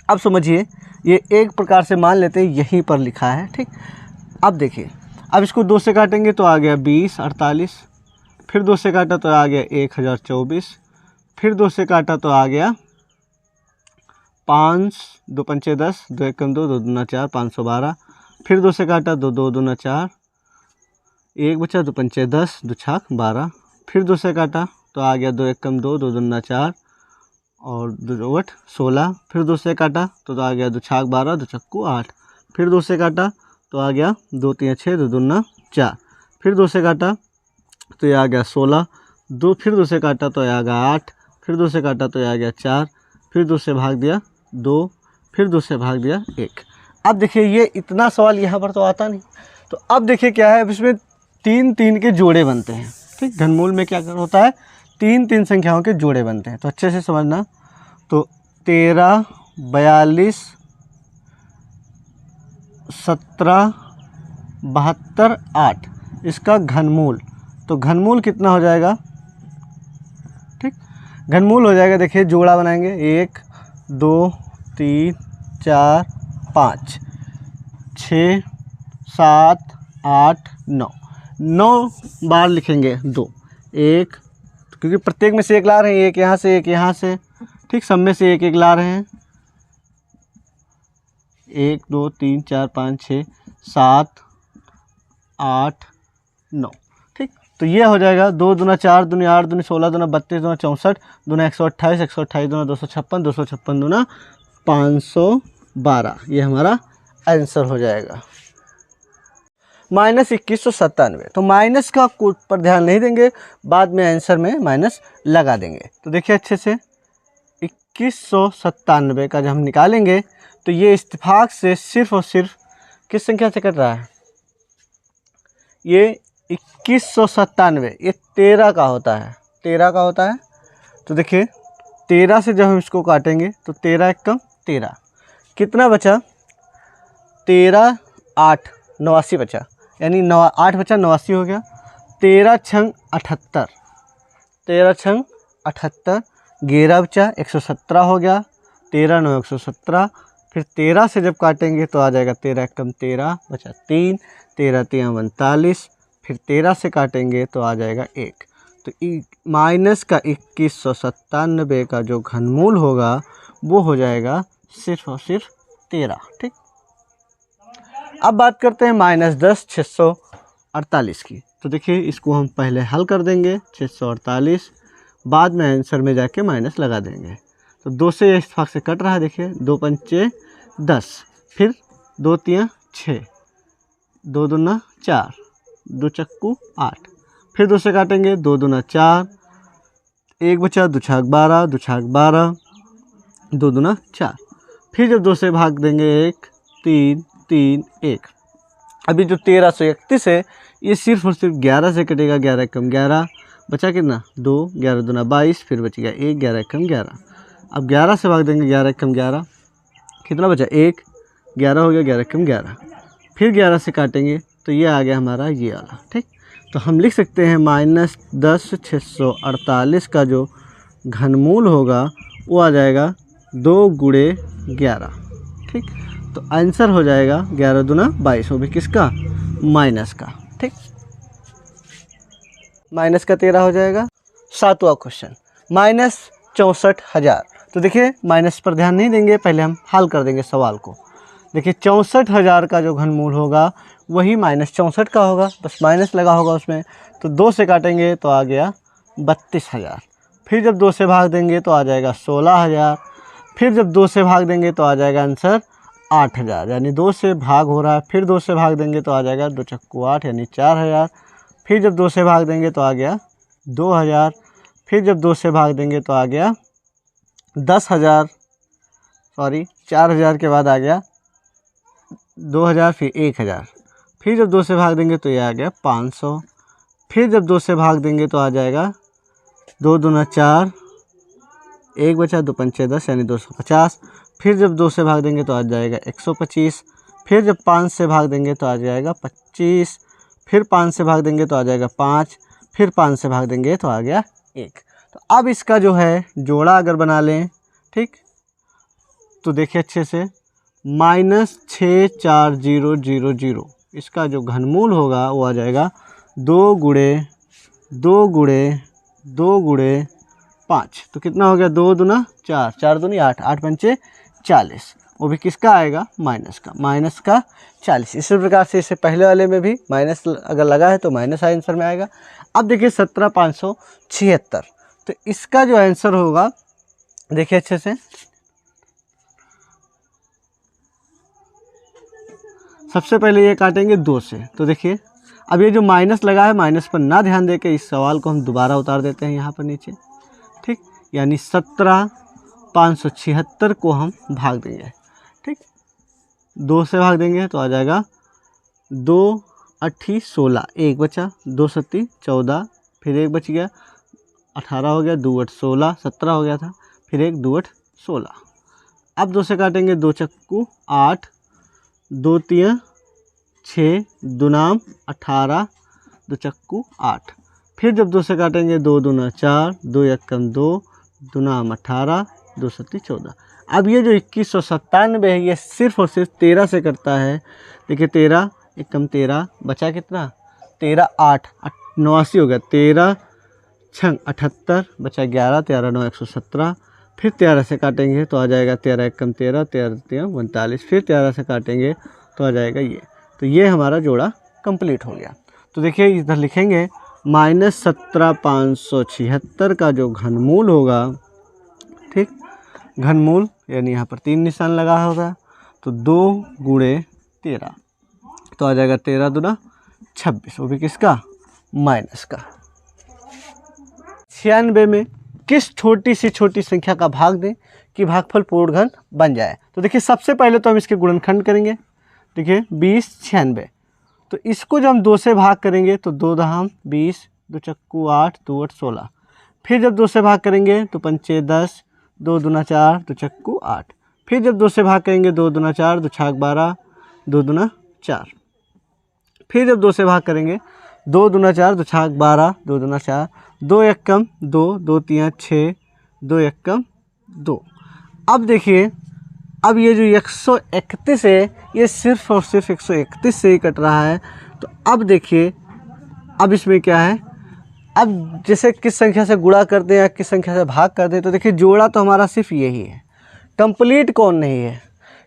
अब समझिए, ये एक प्रकार से मान लेते हैं यहीं पर लिखा है, ठीक। अब देखिए, अब इसको 2 से काटेंगे तो आ गया 20, 48, फिर 2 से काटा तो आ गया 1024, फिर 2 से काटा तो आ गया 5, 2 पंचे 10, 2 एकम 2, 2 दूना 4, 512, फिर 2 से काटा 2, 2 दूना 4, 1 बचा, 2 पंचे 10, 2 छाक 12, फिर 2 से काटा तो आ गया 2 एकम 2, 2 दूना 4 और 2 8 16, फिर 2 से काटा तो आ गया 2 छाक 12, 2 चक्कू 8, फिर 2 से काटा तो आ गया 2 3 6, 2 दूना 4, फिर 2 से काटा तो ये आ गया 16, फिर 2 से काटा तो आ गया 8, फिर 2 से काटा तो ये आ गया 4, फिर 2 से भाग दिया 2, फिर 2 से भाग दिया 1। अब देखिए, ये इतना सवाल यहाँ पर तो आता नहीं। तो अब देखिए क्या है, अब इसमें 3 3 के जोड़े बनते हैं, ठीक। घनमूल में क्या होता है, 3 3 संख्याओं के जोड़े बनते हैं, तो अच्छे से समझना। तो 13, 42, 17, 72, 8 इसका घनमूल। तो घनमूल कितना हो जाएगा, ठीक। घनमूल हो जाएगा, देखिए जोड़ा बनाएंगे, 1 2 3 4 5 6 7 8 9, 9 बार लिखेंगे 2 1, क्योंकि प्रत्येक में से एक ला रहे हैं, एक यहाँ से एक यहाँ से, ठीक। सब में से एक एक ला रहे हैं, 1 2 3 4 5 6 7 8 9, ठीक। तो ये हो जाएगा 2 दूना 4 दूनी 8 दूनी 16 दूना 32 दूना 64 दूना 128 128 दूना 256 256 दूना 512, ये हमारा आंसर हो जाएगा। -2197, तो माइनस का पर ध्यान नहीं देंगे, बाद में आंसर में माइनस लगा देंगे। तो देखिए अच्छे से, 2197 का जब हम निकालेंगे तो ये इत्तेफाक से सिर्फ और सिर्फ किस संख्या से कट रहा है, ये 2197, ये 13 का होता है, 13 का होता है। तो देखिए 13 से जब हम इसको काटेंगे तो 13 एकम 13, कितना बचा, 13 8 89 बचा, यानी 8 बचा 89 हो गया। 13 छंग 78, 13 छंग 78, 11 बचा 117 हो गया, 13 9 117, फिर 13 से जब काटेंगे तो आ जाएगा 13 एकम 13 बचा 3, 13 3 42, फिर 13 से काटेंगे तो आ जाएगा 1। तो माइनस का 2197 का जो घनमूल होगा वो हो जाएगा सिर्फ और सिर्फ 13, ठीक। अब बात करते हैं -10 648 की। तो देखिए इसको हम पहले हल कर देंगे, 648, बाद में आंसर में जाके माइनस लगा देंगे। तो 2 से इस भाग से कट रहा है, देखिए 2 पंचे 10, फिर 2 3 6, 2 दूना 4, 2 चक्कू 8, फिर 2 से काटेंगे 2 दूना 4, 1 बचा 2 छाक 12, 2 छाक 12, 2 दूना 4, फिर जब 2 से भाग देंगे 1 3 3 1। अभी जो 1331 है ये सिर्फ और सिर्फ 11 से कटेगा, 11 एकम 11 बचा कितना 2, 11 दूना 22, फिर बच गया 1, 11 एकम 11। अब 11 से भाग देंगे 11 एकम 11, कितना बचा 1, 11 हो गया 11 एकम 11, फिर 11 से काटेंगे तो ये आ गया हमारा ये वाला, ठीक। तो हम लिख सकते हैं -10 648 का जो घनमूल होगा वो आ जाएगा 2 गुणे 11, ठीक। तो आंसर हो जाएगा 11 दूना 22, वो भी किसका, माइनस का, ठीक। माइनस का 13 हो जाएगा। 7वां क्वेश्चन, -64,000। तो देखिए माइनस पर ध्यान नहीं देंगे, पहले हम हल कर देंगे सवाल को। देखिए 64,000 का जो घनमूल होगा वही -64 का होगा, बस माइनस लगा होगा उसमें। तो 2 से काटेंगे तो आ गया 32,000, फिर जब 2 से भाग देंगे तो आ जाएगा 16,000, फिर जब 2 से भाग देंगे तो आ जाएगा आंसर 8,000, यानी 2 से भाग हो रहा है, फिर 2 से भाग देंगे तो आ जाएगा 2 चक्कू 8 यानी 4,000, फिर जब 2 से भाग देंगे तो आ गया 2,000, फिर जब 2 से भाग देंगे तो आ गया 10,000, सॉरी 4,000 के बाद आ गया 2,000, फिर 1,000, फिर जब 2 से भाग देंगे तो ये आ गया 500, फिर जब 2 से भाग देंगे तो आ जाएगा 2 दूना 4, 1 बचा 2 पंचे 10 यानी 250, फिर जब 2 से भाग देंगे तो आ जाएगा 125, फिर जब 5 से भाग देंगे तो आ जाएगा 25, फिर 5 से भाग देंगे तो आ जाएगा 5, फिर 5 से भाग देंगे तो आ गया 1। तो अब इसका जो है जोड़ा अगर बना लें, ठीक, तो देखिए अच्छे से, -64000, इसका जो घनमूल होगा वो आ जाएगा 2 गुणे 2 गुणे 2 गुणे 5। तो कितना हो गया, 2 दूना 4, 4 दूनी 8, 8 पंचे 40। वो भी किसका आएगा, माइनस का 40। इसी प्रकार से इससे पहले वाले में भी माइनस अगर लगा है तो माइनस आंसर में आएगा। अब देखिए 17576, तो इसका जो आंसर होगा देखिए अच्छे से, सबसे पहले ये काटेंगे 2 से। तो देखिए अब ये जो माइनस लगा है, माइनस पर ना ध्यान देके इस सवाल को हम दोबारा उतार देते हैं यहाँ पर नीचे, ठीक। यानी 17576 को हम भाग देंगे, ठीक। 2 से भाग देंगे तो आ जाएगा 2 8 16, 1 बचा, 2 7 14, फिर 1 बच गया, 18 हो गया, 2 8 16, 17 हो गया था, फिर 1 2 8 16। अब 2 से काटेंगे, 2 चक्कू 8, 2 3 6, दुनाम 18, 2 चक्कू 8। फिर जब 2 से काटेंगे, 2 दूना 4, 2 एकम 2, दुनाम 18, 2 सत्ती 14। अब ये जो 2197 है ये सिर्फ और सिर्फ 13 से करता है। देखिए 13 एकम 13, बचा कितना, 13 8, 89 हो गया, 13 छंग 78, बचा 11, 13 9 117। फिर 13 से काटेंगे तो आ जाएगा 13 एकम 13, 13 3 39। फिर 13 से काटेंगे तो आ जाएगा ये। तो ये हमारा जोड़ा कंप्लीट हो गया। तो देखिए इधर लिखेंगे -17576 का जो घनमूल होगा, ठीक, घनमूल यानी यहाँ पर 3 निशान लगा होगा, तो 2 गुणे 13, तो आ जाएगा 13 दूना 26, वो भी किसका, माइनस का। 96 में किस छोटी सी छोटी संख्या का भाग दें कि भागफल पूर्ण घन बन जाए। तो देखिए सबसे पहले तो हम इसके गुणनखंड करेंगे। देखिए 20 96, तो इसको जब हम 2 से भाग करेंगे तो 2 दहाम 20, 2 चक्कू 8, 2 8 16। फिर जब 2 से भाग करेंगे तो 5 10, 2 दूना 4, 2 चक्कू 8। फिर जब 2 से भाग करेंगे 2 दूना 4, 2 छाक 12, 2 दूना 4। फिर जब 2 से भाग करेंगे 2 दूना 4, 2 छाक 12, 2 दूना 4, 2 एकम 2, 2 3 6, 2 एकम 2। अब देखिए अब ये जो 131 है ये सिर्फ और सिर्फ 131 से ही कट रहा है। तो अब देखिए अब इसमें क्या है, अब जैसे किस संख्या से गुणा कर दें या किस संख्या से भाग कर दें, तो देखिए जोड़ा तो हमारा सिर्फ यही है, कंप्लीट कौन नहीं है,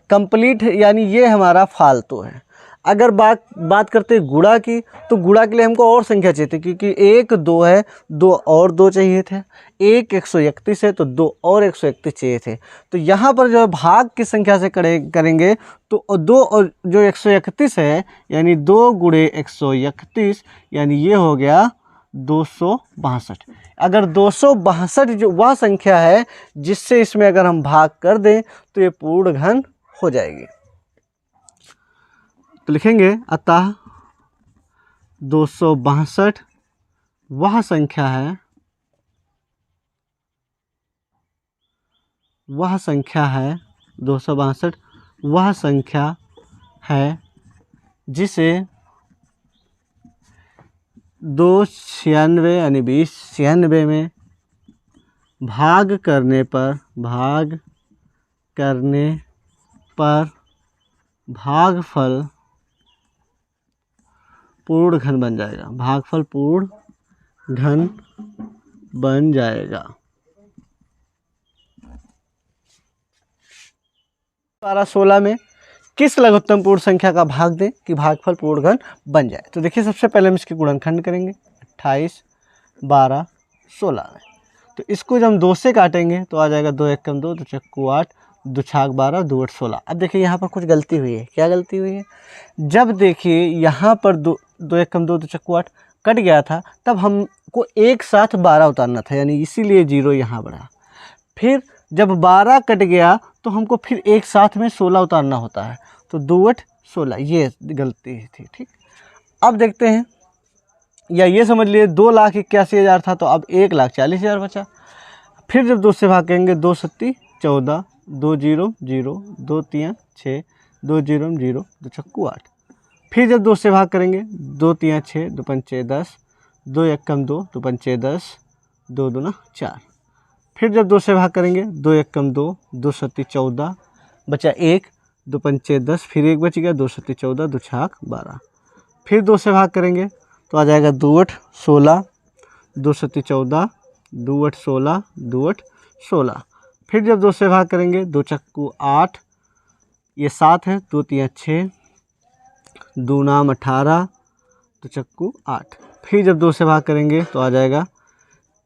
कंप्लीट यानी ये हमारा फालतू है। अगर बात करते हैं गुणा की, तो गुणा के लिए हमको और संख्या चाहिए थी, क्योंकि 1 2 है, 2 और 2 चाहिए थे, 1 131 है तो 2 और 131 चाहिए थे। तो यहाँ पर जो भाग की संख्या से करेंगे तो 2 और जो 131 है यानी 2 गुणे 131, यानी ये हो गया 262। अगर 262 जो वह संख्या है जिससे इसमें अगर हम भाग कर दें तो ये पूर्ण घन हो जाएगी। तो लिखेंगे अतः 262 वह संख्या है, वह संख्या है 262 वह संख्या है जिसे 296 यानी 96 में भाग करने पर भागफल पूर्ण घन बन जाएगा, भागफल पूर्ण घन बन जाएगा। 12-16 में किस लघुत्तम पूर्ण संख्या का भाग दें कि भागफल पूर्ण घन बन जाए। तो देखिए सबसे पहले हम इसके गुणनखंड करेंगे 28 12 16 में। तो इसको जब हम 2 से काटेंगे तो आ जाएगा 2 एकम 2, 2 चक्कू 8, 2 छाक 12, 2 8 16। अब देखिए यहाँ पर कुछ गलती हुई है। क्या गलती हुई है? जब देखिए यहाँ पर 2 एकम 2, 2 चक्कू 8 कट गया था, तब हमको एक साथ 12 उतारना था, यानी इसीलिए 0 यहाँ बढ़ा। फिर जब 12 कट गया तो हमको फिर एक साथ में 16 उतारना होता है, तो 2 8 16, ये गलती थी। ठीक, अब देखते हैं, या ये समझ लिए 2,81,000 था तो अब 1,40,000 बचा। फिर जब 2 से भागेंगे 2 सत्ती 14, 2 0 0, 2 3 6, 2 0 0, 2 चक्कू 8। फिर जब 2 से भाग करेंगे 2 3 6, 2 पंचे 10, 2 एकम 2, 2 पंचे 10, 2 दूना 4। फिर जब 2 से भाग करेंगे 2 एकम 2, 2 सत्ती 14, बचा 1, 2 पंचे 10, फिर 1 बच गया, 2 सत्ती 14, 2 छाक 12। फिर 2 से भाग करेंगे तो आ जाएगा 2 8 16, 2 सत्ती 14, 2 8 16, 2 8 16। फिर जब 2 से भाग करेंगे 2 चक्कू 8, ये 7 है, 2 तिया 6, 2 नाम 18, 2 चक्कू 8। फिर जब 2 से भाग करेंगे तो आ जाएगा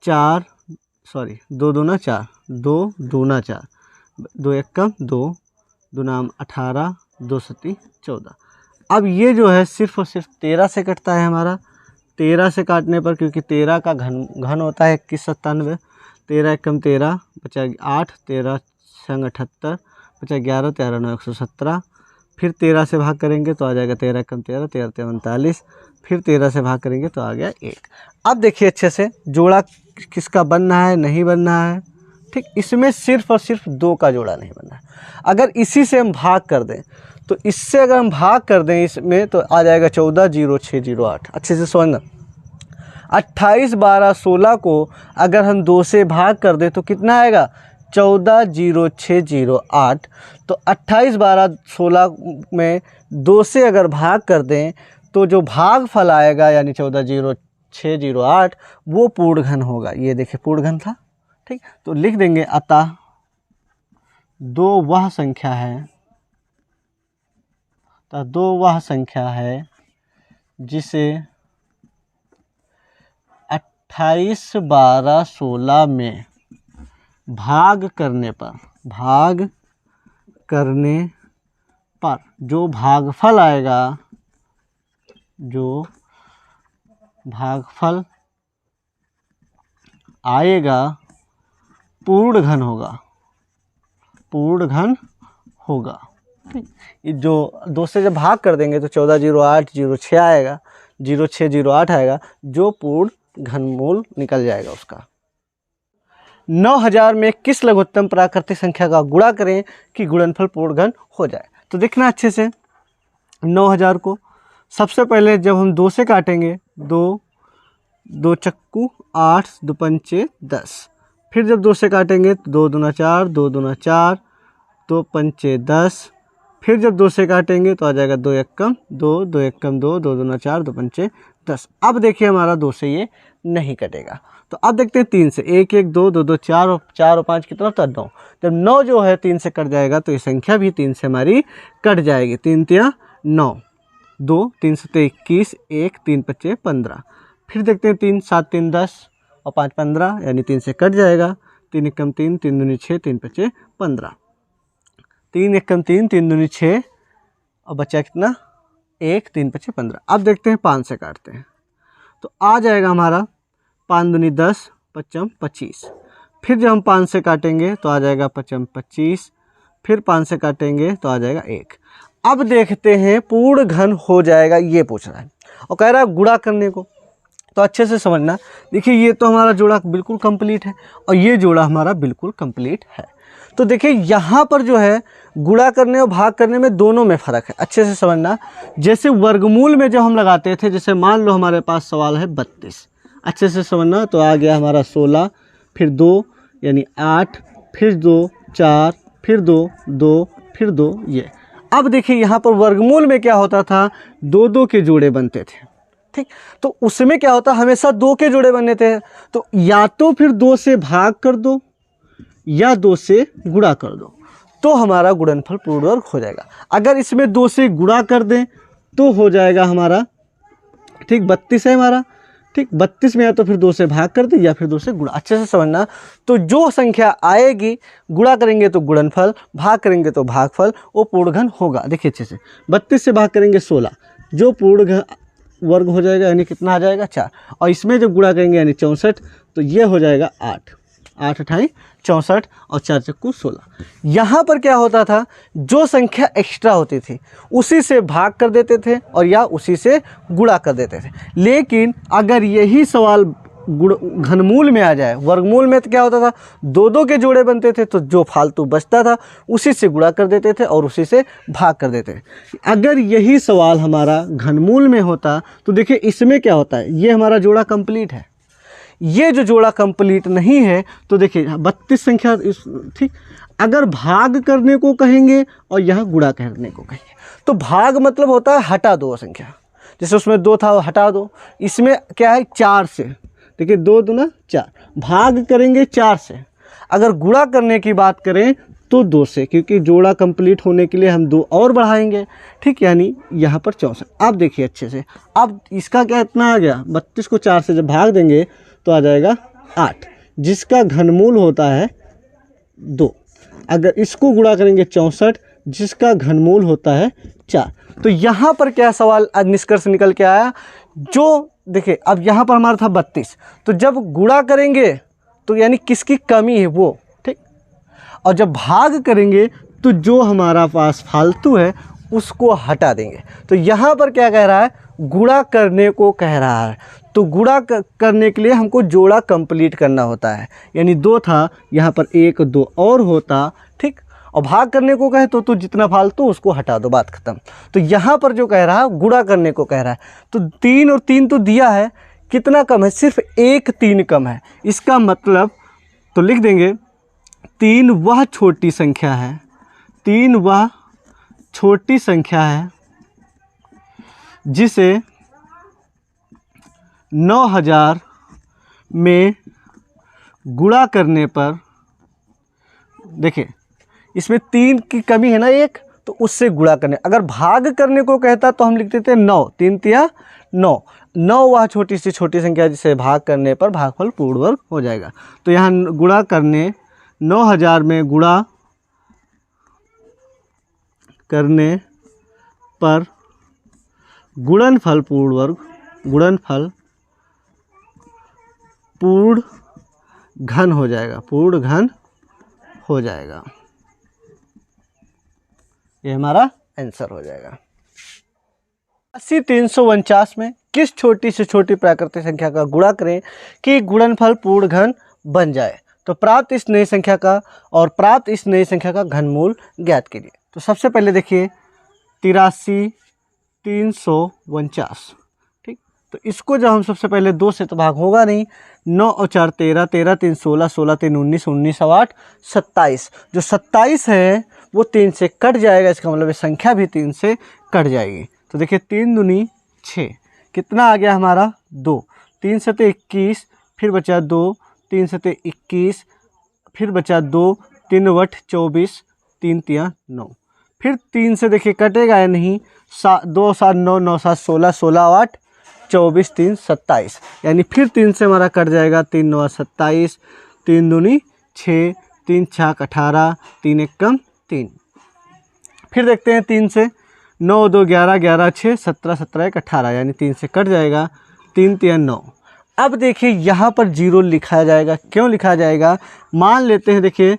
2 दूना 4, 2 दूना 4, 2 एक कम 2, 2 नाम 18, 2 सत्ती 14। अब ये जो है सिर्फ और सिर्फ 13 से कटता है हमारा। 13 से काटने पर, क्योंकि 13 का घन होता है 2197, 13 एक कम 13, बचा 8, 13 संग 78, बचा 11, 13 9 117। फिर 13 से भाग करेंगे तो आ जाएगा 13 कम 13, 13 39। फिर 13 से भाग करेंगे तो आ गया 1। अब देखिए अच्छे से जोड़ा किसका बनना है, नहीं बनना है। ठीक, इसमें सिर्फ और सिर्फ 2 का जोड़ा नहीं बनना है। अगर इसी से हम भाग कर दें तो इससे अगर हम भाग कर दें इसमें तो आ जाएगा 14 0 6 0 8। अच्छे से समझना, 28 12 16 को अगर हम 2 से भाग कर दें तो कितना आएगा, 14 0 6 0 8। तो 28 12 16 में 2 से अगर भाग कर दें तो जो भागफल आएगा यानी 14 0 6 0 8 वो पूर्ण घन होगा। ये देखिए पूर्ण घन था। ठीक, तो लिख देंगे अतः 2 वह संख्या है जिसे 28 12 16 में भाग करने पर जो भागफल आएगा पूर्ण घन होगा। ठीक, ये जो 2 से जब भाग कर देंगे तो 14 0 8 0 6 आएगा, 0 6 0 8 आएगा, जो पूर्ण घनमूल निकल जाएगा उसका। 9000 में किस लघुत्तम प्राकृतिक संख्या का गुणा करें कि गुणनफल पूर्ण घन हो जाए। तो देखना अच्छे से 9000 को सबसे पहले जब हम 2 से काटेंगे, 2 चक्कू 8, 2 पंचे 10। फिर जब 2 से काटेंगे तो 2 दूना 4, 2 दूना 4, 2 पंचे 10। फिर जब 2 से काटेंगे तो आ जाएगा 2 एक कम 2, 2 एक कम 2, 2 दूना 4, 2 पंचे 10। अब देखिए हमारा 2 से ये नहीं कटेगा। तो अब देखते हैं 3 से, 1 1 2 2 2 4 और 5 कितना होता है 9। जब 9 जो है 3 से कट जाएगा तो ये संख्या भी 3 से हमारी कट जाएगी। 3 तिया 9, 2 3 7 21, 1 3 5 15। फिर देखते हैं 3 7 3 10 और 5 15, यानी 3 से कट जाएगा। 3 एक कम 3, 3 दूनी 6, 3 5 15। 3 एक कम 3, 3 दूनी 6 और बचा कितना 1, 3 5 15। अब देखते हैं 5 से काटते हैं तो आ जाएगा हमारा 5 दूनी 10, 5 25। फिर जब हम 5 से काटेंगे तो आ जाएगा 5 25। फिर 5 से काटेंगे तो आ जाएगा 1। अब देखते हैं पूर्ण घन हो जाएगा, ये पूछ रहा है और कह रहा है गुणा करने को। तो अच्छे से समझना, देखिए ये तो हमारा जोड़ा बिल्कुल कंप्लीट है और ये जोड़ा हमारा बिल्कुल कंप्लीट है। तो देखिए यहाँ पर जो है गुणा करने और भाग करने में दोनों में फ़र्क है। अच्छे से समझना, जैसे वर्गमूल में जब हम लगाते थे, जैसे मान लो हमारे पास सवाल है 32, अच्छे से समझना, तो आ गया हमारा 16, फिर 2 यानी 8, फिर 2 4, फिर 2 2, फिर 2 ये। अब देखिए यहाँ पर वर्गमूल में क्या होता था, 2 2 के जोड़े बनते थे। ठीक, तो उसमें क्या होता, हमेशा 2 के जोड़े बनने थे। तो या तो फिर 2 से भाग कर दो या 2 से गुणा कर दो, तो हमारा गुणनफल पूर्ण वर्ग हो जाएगा। अगर इसमें 2 से गुणा कर दें तो हो जाएगा हमारा, ठीक 32 है हमारा। ठीक, 32 में या तो फिर 2 से भाग कर दे या फिर 2 से गुणा। अच्छे से समझना, तो जो संख्या आएगी गुणा करेंगे तो गुणनफल, भाग करेंगे तो भागफल, वो पूर्ण घन होगा। देखिए अच्छे से, 32 से भाग करेंगे 16, जो पूर्ण घन वर्ग हो जाएगा, यानी कितना आ जाएगा 4। और इसमें जब गुणा करेंगे यानी 64, तो ये हो जाएगा 8, 8 अठाई 64 और 4 चक्कू 16। यहाँ पर क्या होता था, जो संख्या एक्स्ट्रा होती थी उसी से भाग कर देते थे और या उसी से गुणा कर देते थे। लेकिन अगर यही सवाल घनमूल में आ जाए, वर्गमूल में तो क्या होता था, 2 2 के जोड़े बनते थे, तो जो फालतू बचता था उसी से गुणा कर देते थे और उसी से भाग कर देते थे। अगर यही सवाल हमारा घनमूल में होता तो देखिए इसमें क्या होता है, ये हमारा जोड़ा कंप्लीट है, ये जो जोड़ा कंप्लीट नहीं है तो देखिए 32 संख्या ठीक, अगर भाग करने को कहेंगे और यहाँ गुणा करने को कहेंगे तो भाग मतलब होता है हटा दो संख्या, जैसे उसमें 2 था वो हटा दो, इसमें क्या है 4 से, देखिए 2 दूना 4, भाग करेंगे 4 से। अगर गुणा करने की बात करें तो 2 से, क्योंकि जोड़ा कंप्लीट होने के लिए हम 2 और बढ़ाएंगे, ठीक, यानी यहाँ पर 64। आप देखिए अच्छे से, अब इसका क्या इतना आ गया, 32 को 4 से जब भाग देंगे तो आ जाएगा 8, जिसका घनमूल होता है 2। अगर इसको गुणा करेंगे 64, जिसका घनमूल होता है 4। तो यहाँ पर क्या सवाल निष्कर्ष निकल के आया, जो देखिए अब यहाँ पर हमारा था 32, तो जब गुणा करेंगे तो यानी किसकी कमी है वो, ठीक, और जब भाग करेंगे तो जो हमारा पास फालतू है उसको हटा देंगे। तो यहाँ पर क्या कह रहा है, गुणा करने को कह रहा है, तो गुणा करने के लिए हमको जोड़ा कंप्लीट करना होता है, यानी 2 था यहाँ पर 1 2 और होता, ठीक, और भाग करने को कहे तो जितना फालतू उसको हटा दो, बात खत्म। तो यहाँ पर जो कह रहा है गुणा करने को कह रहा है, तो 3 और 3 तो दिया है, कितना कम है, सिर्फ 1 3 कम है, इसका मतलब तो लिख देंगे 3 वह छोटी संख्या है, 3 वह छोटी संख्या है जिसे 9000 में गुणा करने पर, देखिए इसमें 3 की कमी है ना 1, तो उससे गुणा करने, अगर भाग करने को कहता तो हम लिख देते 9, 3 तिया 9, 9 वह छोटी से छोटी संख्या जिसे भाग करने पर भागफल पूर्ण वर्ग हो जाएगा। तो यहाँ गुणा करने 9000 में गुणा करने पर गुणनफल पूर्ण वर्ग, गुणनफल पूर्ण घन हो जाएगा, पूर्ण घन हो जाएगा, ये हमारा आंसर हो जाएगा। 80-349 में किस छोटी से छोटी प्राकृतिक संख्या का गुणा करें कि गुणनफल पूर्ण घन बन जाए, तो प्राप्त इस नई संख्या का और प्राप्त इस नई संख्या का घनमूल ज्ञात कीजिए। तो सबसे पहले देखिए 83-349, ठीक, तो इसको जब हम सबसे पहले 2 से तो भाग होगा नहीं, 9 और 4 13, 13 3 16, 16 3 19, 19 और 8 27, जो 27 है वो 3 से कट जाएगा, इसका मतलब ये संख्या भी 3 से कट जाएगी। तो देखिए 3 दूनी 6, कितना आ गया हमारा 2, 3 सते 21, फिर बचा 2, 3 सते 21, फिर बचा 2, 3 वट 24, 3 तिया 9, फिर 3 से देखिए कटेगा या नहीं, 2 7 9 9 7 16, 16 8 24 3 27, यानी फिर 3 से हमारा कट जाएगा, 3 9 27, 3 दूनी 6, 3 6 18, 3 1 कम 3, फिर देखते हैं 3 से 9 2 11 11 6 17 17 1 18, यानी 3 से कट जाएगा, 3 3 9। अब देखिए यहाँ पर 0 लिखा जाएगा, क्यों लिखा जाएगा, मान लेते हैं देखिए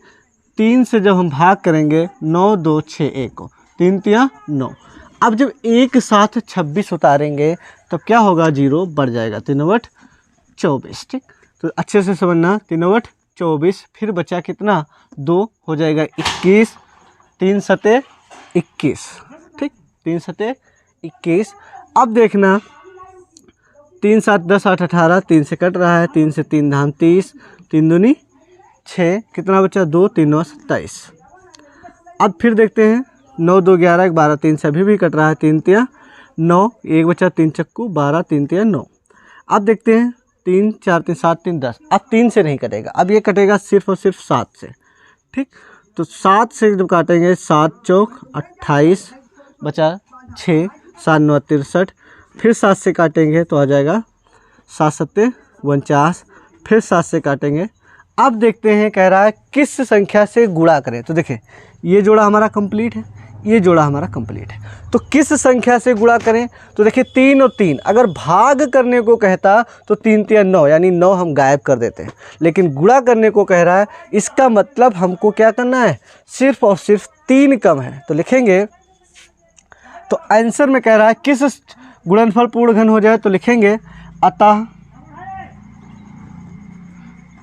3 से जब हम भाग करेंगे 9 2 6 1 को, 3 3 9, अब जब एक साथ 26 उतारेंगे तो क्या होगा, 0 बढ़ जाएगा, 3 वट 24, ठीक, तो अच्छे से समझना, 3 वट 24, फिर बचा कितना 2 हो जाएगा 21, 3 सते 21, ठीक, 3 सते 21। अब देखना 3 7 10 8 18, 3 से कट रहा है, 3 से 3 धाम 30, 3 दूनी 6, कितना बचा 2, 3 9 27। अब फिर देखते हैं 9 2 11 1 12, 3 से अभी भी कट रहा है, 3 तिया 9, 1 बचा 3 चक्कू 12, 3 तिया 9। अब देखते हैं 3 4 3 7 3 10, अब 3 से नहीं कटेगा, अब ये कटेगा सिर्फ और सिर्फ 7 से, ठीक, तो 7 से जब काटेंगे 7 चौक 28, बचा 6, 7 9 63, फिर 7 से काटेंगे तो आ जाएगा 7 सत्ते 49, फिर 7 से काटेंगे। अब देखते हैं कह रहा है किस संख्या से गुणा करें, तो देखिए ये जोड़ा हमारा कंप्लीट है, ये जोड़ा हमारा कंप्लीट है, तो किस संख्या से गुणा करें, तो देखिए 3 और 3, अगर भाग करने को कहता तो 3 3 9, यानी 9 हम गायब कर देते हैं, लेकिन गुणा करने को कह रहा है, इसका मतलब हमको क्या करना है, सिर्फ और सिर्फ 3 कम है, तो लिखेंगे, तो आंसर में कह रहा है किस गुणनफल पूर्ण घन हो जाए, तो लिखेंगे अतः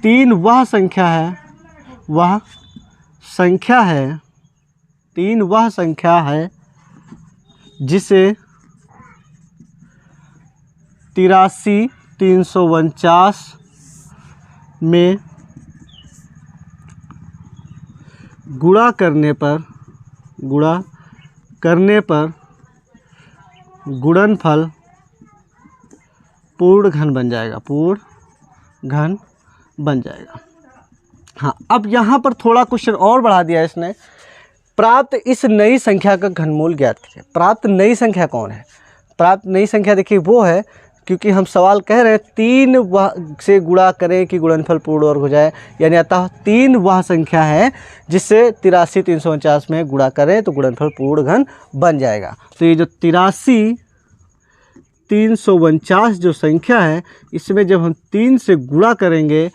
3 वह संख्या है, वह संख्या है, 3 वह संख्या है जिसे 83 349 में गुणा करने पर गुणनफल पूर्ण घन बन जाएगा, हाँ। अब यहाँ पर थोड़ा क्वेश्चन और बढ़ा दिया इसने, प्राप्त इस नई संख्या का घनमूल ज्ञात कीजिए। प्राप्त नई संख्या कौन है? प्राप्त नई संख्या देखिए वो है, क्योंकि हम सवाल कह रहे हैं 3 से गुणा करें कि गुणनफल पूर्ण वर्ग हो जाए, यानी अतः 3 वह संख्या है जिससे 83 349 में गुणा करें तो गुणनफल पूर्ण घन बन जाएगा। तो ये जो 83 349 जो संख्या है, इसमें जब हम 3 से गुणा करेंगे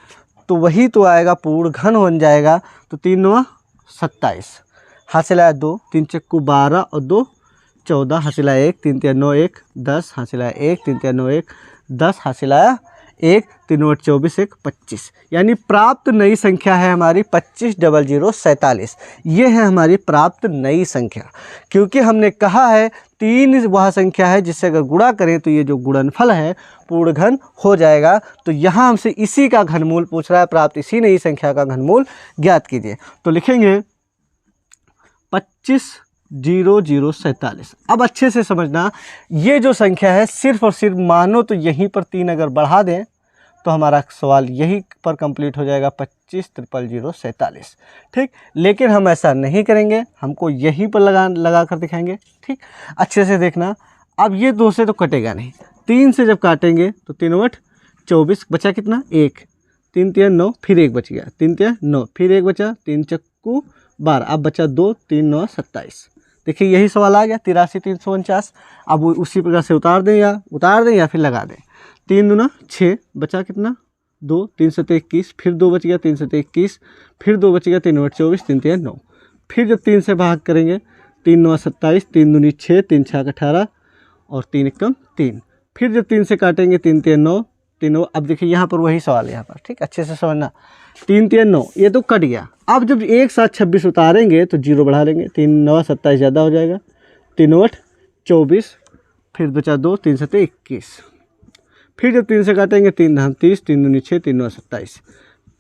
तो वही तो आएगा, पूर्ण घन बन जाएगा। तो 3 9 27, हासिल आया 2, 3 चक्कू 12 और 2 14, हासिल आया 1, 3 3 9 1 10, हासिल आया 1, 3 3 9 1 10, हासिल आया 1, 3 8 24 1 25। यानी प्राप्त नई संख्या है हमारी 25,00,47। ये है हमारी प्राप्त नई संख्या, क्योंकि हमने कहा है 3 वह संख्या है जिससे अगर गुणा करें तो ये जो गुणनफल है पूर्ण घन हो जाएगा। तो यहाँ हमसे इसी का घनमूल पूछ रहा है, प्राप्त इसी नई संख्या का घनमूल ज्ञात कीजिए। तो लिखेंगे 25,00,47। अब अच्छे से समझना, ये जो संख्या है सिर्फ और सिर्फ मानो तो यहीं पर 3 अगर बढ़ा दें तो हमारा सवाल यहीं पर कंप्लीट हो जाएगा, 25,00,47। ठीक, लेकिन हम ऐसा नहीं करेंगे, हमको यहीं पर लगा कर दिखाएंगे। ठीक, अच्छे से देखना। अब ये 2 से तो कटेगा नहीं, 3 से जब काटेंगे तो 3 8 24, बचा कितना 1, 3 3 9, फिर 1 बच गया, 3 3 9, फिर 1 बचा, 3 चक्कू 12, अब बचा 2, 3 9 27। देखिए यही सवाल आ गया 83 349। अब उसी प्रकार से उतार दें या फिर लगा दें। 3 दूना 6, बचा कितना 2, 3 7 21, फिर 2 बच गया, 3 7 21, फिर 2 बच गया, 3 8 24, 3 3 9। फिर जब 3 से भाग करेंगे 3 9 27, 3 दूनी 6, 3 6 18 और 3 1 3। फिर जब 3 से काटेंगे 3 3 9, 3। अब देखिए यहाँ पर वही सवाल है यहाँ पर। ठीक, अच्छे से समझना। 3 3 9, ये तो कट गया। अब जब एक साथ 26 उतारेंगे तो 0 बढ़ा लेंगे, 3 9 27 ज़्यादा हो जाएगा, 3 8 24, फिर बचा 2, 3 7 21। फिर जब 3 से काटेंगे 3 धाम 30, 3 दूनी 6, 3 9 27।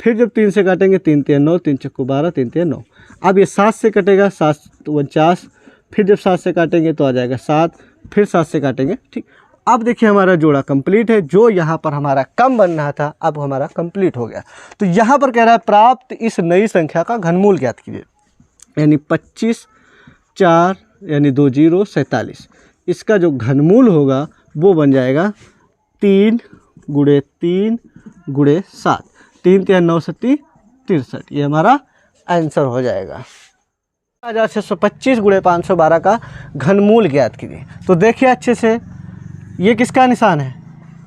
फिर जब 3 से काटेंगे 3 3 9, 3 चक्कू 12, 3 3 9। अब ये 7 से कटेगा, 7 49। फिर जब 7 से काटेंगे तो आ जाएगा 7, फिर 7 से काटेंगे। ठीक, अब देखिए हमारा जोड़ा कंप्लीट है। जो यहाँ पर हमारा कम बन रहा था अब हमारा कंप्लीट हो गया। तो यहाँ पर कह रहा है प्राप्त इस नई संख्या का घनमूल ज्ञात कीजिए, यानी 25 4 यानी 2 0 47। इसका जो घनमूल होगा वो बन जाएगा 3 × 3 × 7, 3 3 9 7 63। ये हमारा आंसर हो जाएगा। 1625 × 512 का घनमूल ज्ञात कीजिए। तो देखिए अच्छे से, ये किसका निशान है,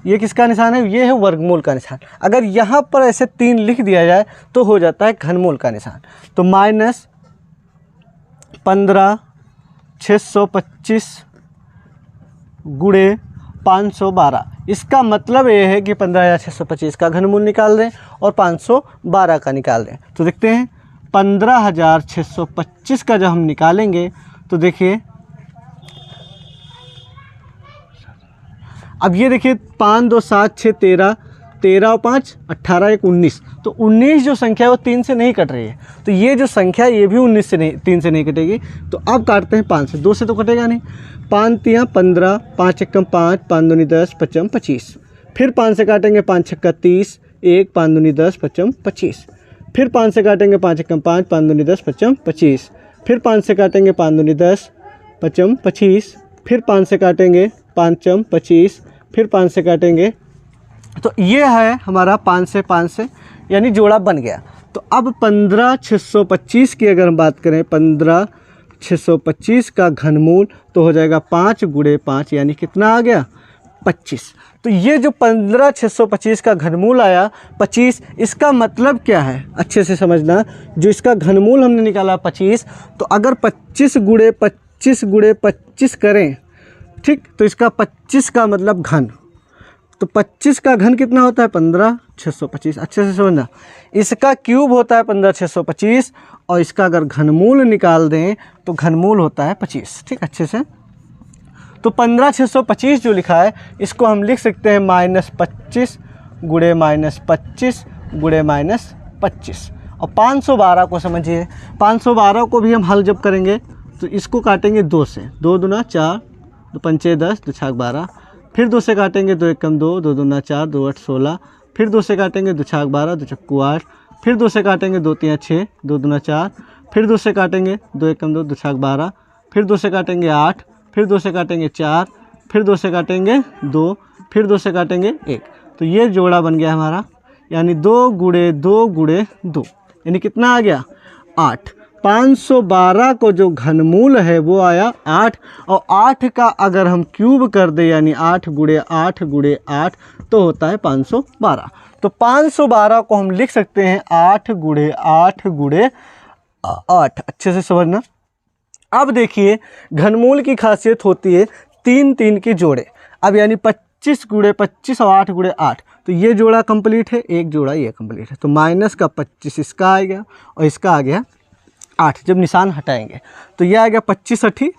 ये किसका निशान है, ये है वर्गमूल का निशान। अगर यहाँ पर ऐसे 3 लिख दिया जाए तो हो जाता है घनमूल का निशान। तो -15/625 × 512। इसका मतलब ये है कि 15,625 का घनमूल निकाल दें और 512 का निकाल दें। तो देखते हैं 15,625 का जब हम निकालेंगे तो देखिए, अब ये देखिए 5 2 7 6 13, 13 और 5 18 1 19। तो 19 जो संख्या है वो 3 से नहीं कट रही है, तो ये जो संख्या ये भी 19 से नहीं, 3 से नहीं कटेगी। तो अब काटते हैं 5 से, 2 से तो कटेगा नहीं। 5 3 15, 5 1 5, 5 2 10, 5 25। फिर 5 से काटेंगे 5 6 30, 1 5 2 10, 5 25। फिर 5 से काटेंगे 5 1 5, 5 2 10, 5 25। फिर 5 से काटेंगे 5 2 10, 5 25। फिर 5 से काटेंगे 5 25। फिर 5 से काटेंगे, तो ये है हमारा 5 से यानी जोड़ा बन गया। तो अब 15,625 की अगर हम बात करें, 15,625 का घनमूल तो हो जाएगा 5 × 5 यानी कितना आ गया 25। तो ये जो 15,625 का घनमूल आया 25, इसका मतलब क्या है अच्छे से समझना। जो इसका घनमूल हमने निकाला 25, तो अगर 25 × 25 × 25 करें, ठीक, तो इसका 25 का मतलब घन। तो 25 का घन कितना होता है 15,625। अच्छे से समझना, इसका क्यूब होता है 15,625 और इसका अगर घनमूल निकाल दें तो घनमूल होता है 25। ठीक, अच्छे से। तो 15,625 जो लिखा है इसको हम लिख सकते हैं -25 × -25 गुणे -25। और 512 को समझिए, 512 को भी हम हल जब करेंगे तो इसको काटेंगे 2 से, 2 दूना 4, 2 पंचे 10, 2 छाक 12, फिर 2 से काटेंगे 2 एकम 2, 2 दूना 4, 2 8 16, फिर 2 से काटेंगे 2 छाक 12, 2 चक्कू 8, फिर 2 से काटेंगे 2 3 6, 2 दूना 4, फिर 2 से काटेंगे 2 एकम 2, 2 छाक 12, फिर 2 से काटेंगे 8, फिर 2 से काटेंगे 4, फिर 2 से काटेंगे 2, फिर 2 से काटेंगे 1। तो ये जोड़ा बन गया हमारा, यानी 2 गुणे 2 गुणे 2, यानी कितना आ गया 8। 512 को जो घनमूल है वो आया 8, और 8 का अगर हम क्यूब कर दें यानी 8 गुणे 8 गुणे 8 तो होता है 512। तो 512 को हम लिख सकते हैं 8 गुणे 8 गुणे 8। अच्छे से समझना। अब देखिए घनमूल की खासियत होती है 3 3 के जोड़े। अब यानी 25 गुणे 25 और 8 गुणे 8, तो ये जोड़ा कंप्लीट है, एक जोड़ा ये कंप्लीट है। तो माइनस का 25 इसका आ गया और इसका आ गया 8। जब निशान हटाएंगे तो ये आ गया 25 अठी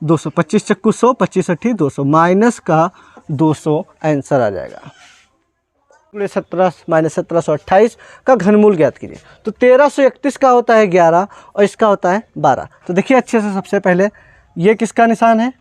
200, 25 चक्कू 100, 25 अठी 200, माइनस का 200 आंसर आ जाएगा। 17 माइनस 1728 का घनमूल ज्ञात कीजिए। तो 1331 का होता है 11 और इसका होता है 12। तो देखिए अच्छे से, सबसे पहले ये किसका निशान है,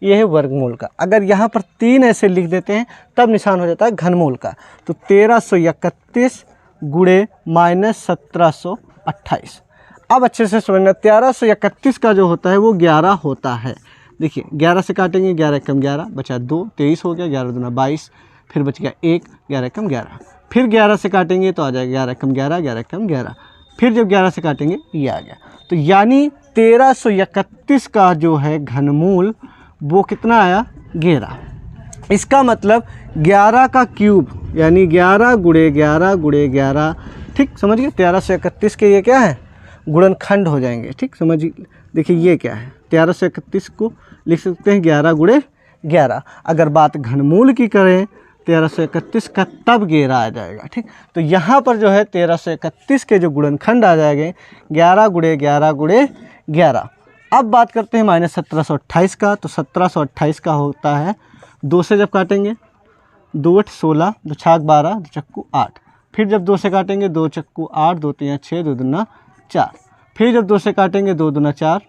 ये है वर्गमूल का। अगर यहाँ पर 3 ऐसे लिख देते हैं तब निशान हो जाता है घनमूल का। तो 1331 गुणे -1728। अब अच्छे से समझना, 1331 का जो होता है वो 11 होता है। देखिए 11 से काटेंगे, 11 एकम 11 बचा 2, 23 हो गया, 11 दूना 22, फिर बच गया 1, 11 एकम 11, फिर 11 से काटेंगे तो आ जाएगा 11 एकम 11, 11 एकम 11, फिर जब 11 से काटेंगे ये आ गया। तो यानी 1331 का जो है घनमूल वो कितना आया 11। इसका मतलब 11 का क्यूब यानी 11 गुणे 11 गुणे 11। ठीक समझिए, 1331 के ये क्या है गुणनखंड हो जाएंगे। ठीक समझिए, देखिए ये क्या है, 1331 को लिख सकते हैं 11 गुणे 11। अगर बात घनमूल की करें 1331 का तब 11 आ जाएगा। ठीक, तो यहाँ पर जो है 1331 के जो गुणनखंड आ जाएंगे 11 गुणे 11 गुणे 11। अब बात करते हैं -1728 का। तो 1728 का होता है 2 से जब काटेंगे 2 8 16, 2 छाक 12, 2 चक्कू 8, फिर जब 2 से काटेंगे 2 चक्कू 8, 2 3 6, 2 दूना 4, फिर जब 2 से काटेंगे 2 दूना 4,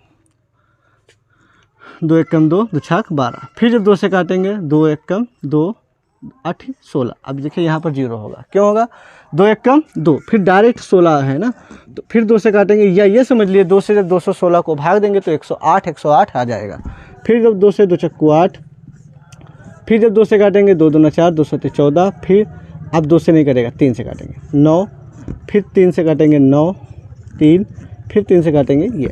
2 एकम 2, 2 छाक 12, फिर जब 2 से काटेंगे 2 एकम 2 8 16। अब देखिए यहाँ पर 0 होगा, क्यों होगा 2 एकम 2, फिर डायरेक्ट 16 है ना, तो फिर 2 से काटेंगे, या ये समझ लिए 2 से जब 216 को भाग देंगे तो 108 108 आ जाएगा। फिर जब 2 से 2 चक्कू 8, फिर जब 2 से काटेंगे 2 दूना 4, 2 7 14, फिर अब 2 से नहीं कटेगा 3 से काटेंगे 9, फिर 3 से काटेंगे 9 3, फिर 3 से काटेंगे ये।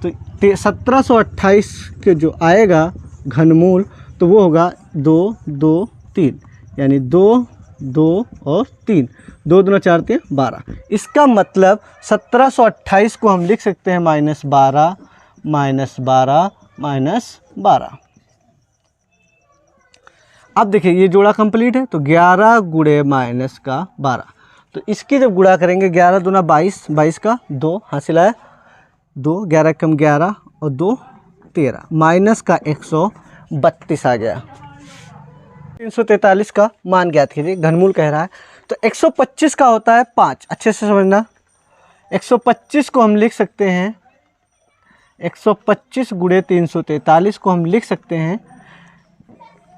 तो 1728 के जो आएगा घनमूल तो वो होगा 2 2 3, यानी 2 2 और 3, 2 दूना 4 3 12। इसका मतलब 1728 को हम लिख सकते हैं -12 -12 -12। अब देखिए ये जोड़ा कंप्लीट है, तो 11 गुणे माइनस का 12। तो इसकी जब गुणा करेंगे 11 दूना 22, 22 का 2 हासिल आया 2, 11 कम 11 और 2 13, माइनस का 132 आ गया। 343 का मान ज्ञात कीजिए, घनमूल कह रहा है। तो 125 का होता है 5। अच्छे से समझना, 125 को हम लिख सकते हैं 125 गुणे 343 को हम लिख सकते हैं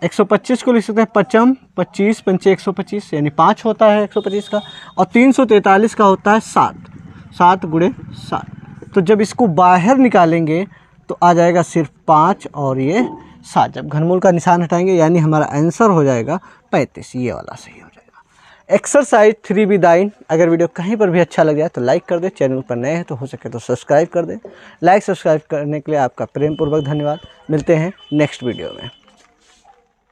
125 को लिख सकते हैं 5 25 पंचे 125, यानी 5 होता है 125 का, और 343 का होता है 7, 7 गुणे 7। तो जब इसको बाहर निकालेंगे तो आ जाएगा सिर्फ 5 और ये 7। जब घनमूल का निशान हटाएंगे यानी हमारा आंसर हो जाएगा 35, ये वाला सही हो जाएगा। Exercise 3B9। अगर वीडियो कहीं पर भी अच्छा लग जाए तो लाइक कर दे, चैनल पर नए हैं तो हो सके तो सब्सक्राइब कर दे। लाइक सब्सक्राइब करने के लिए आपका प्रेमपूर्वक धन्यवाद। मिलते हैं नेक्स्ट वीडियो में।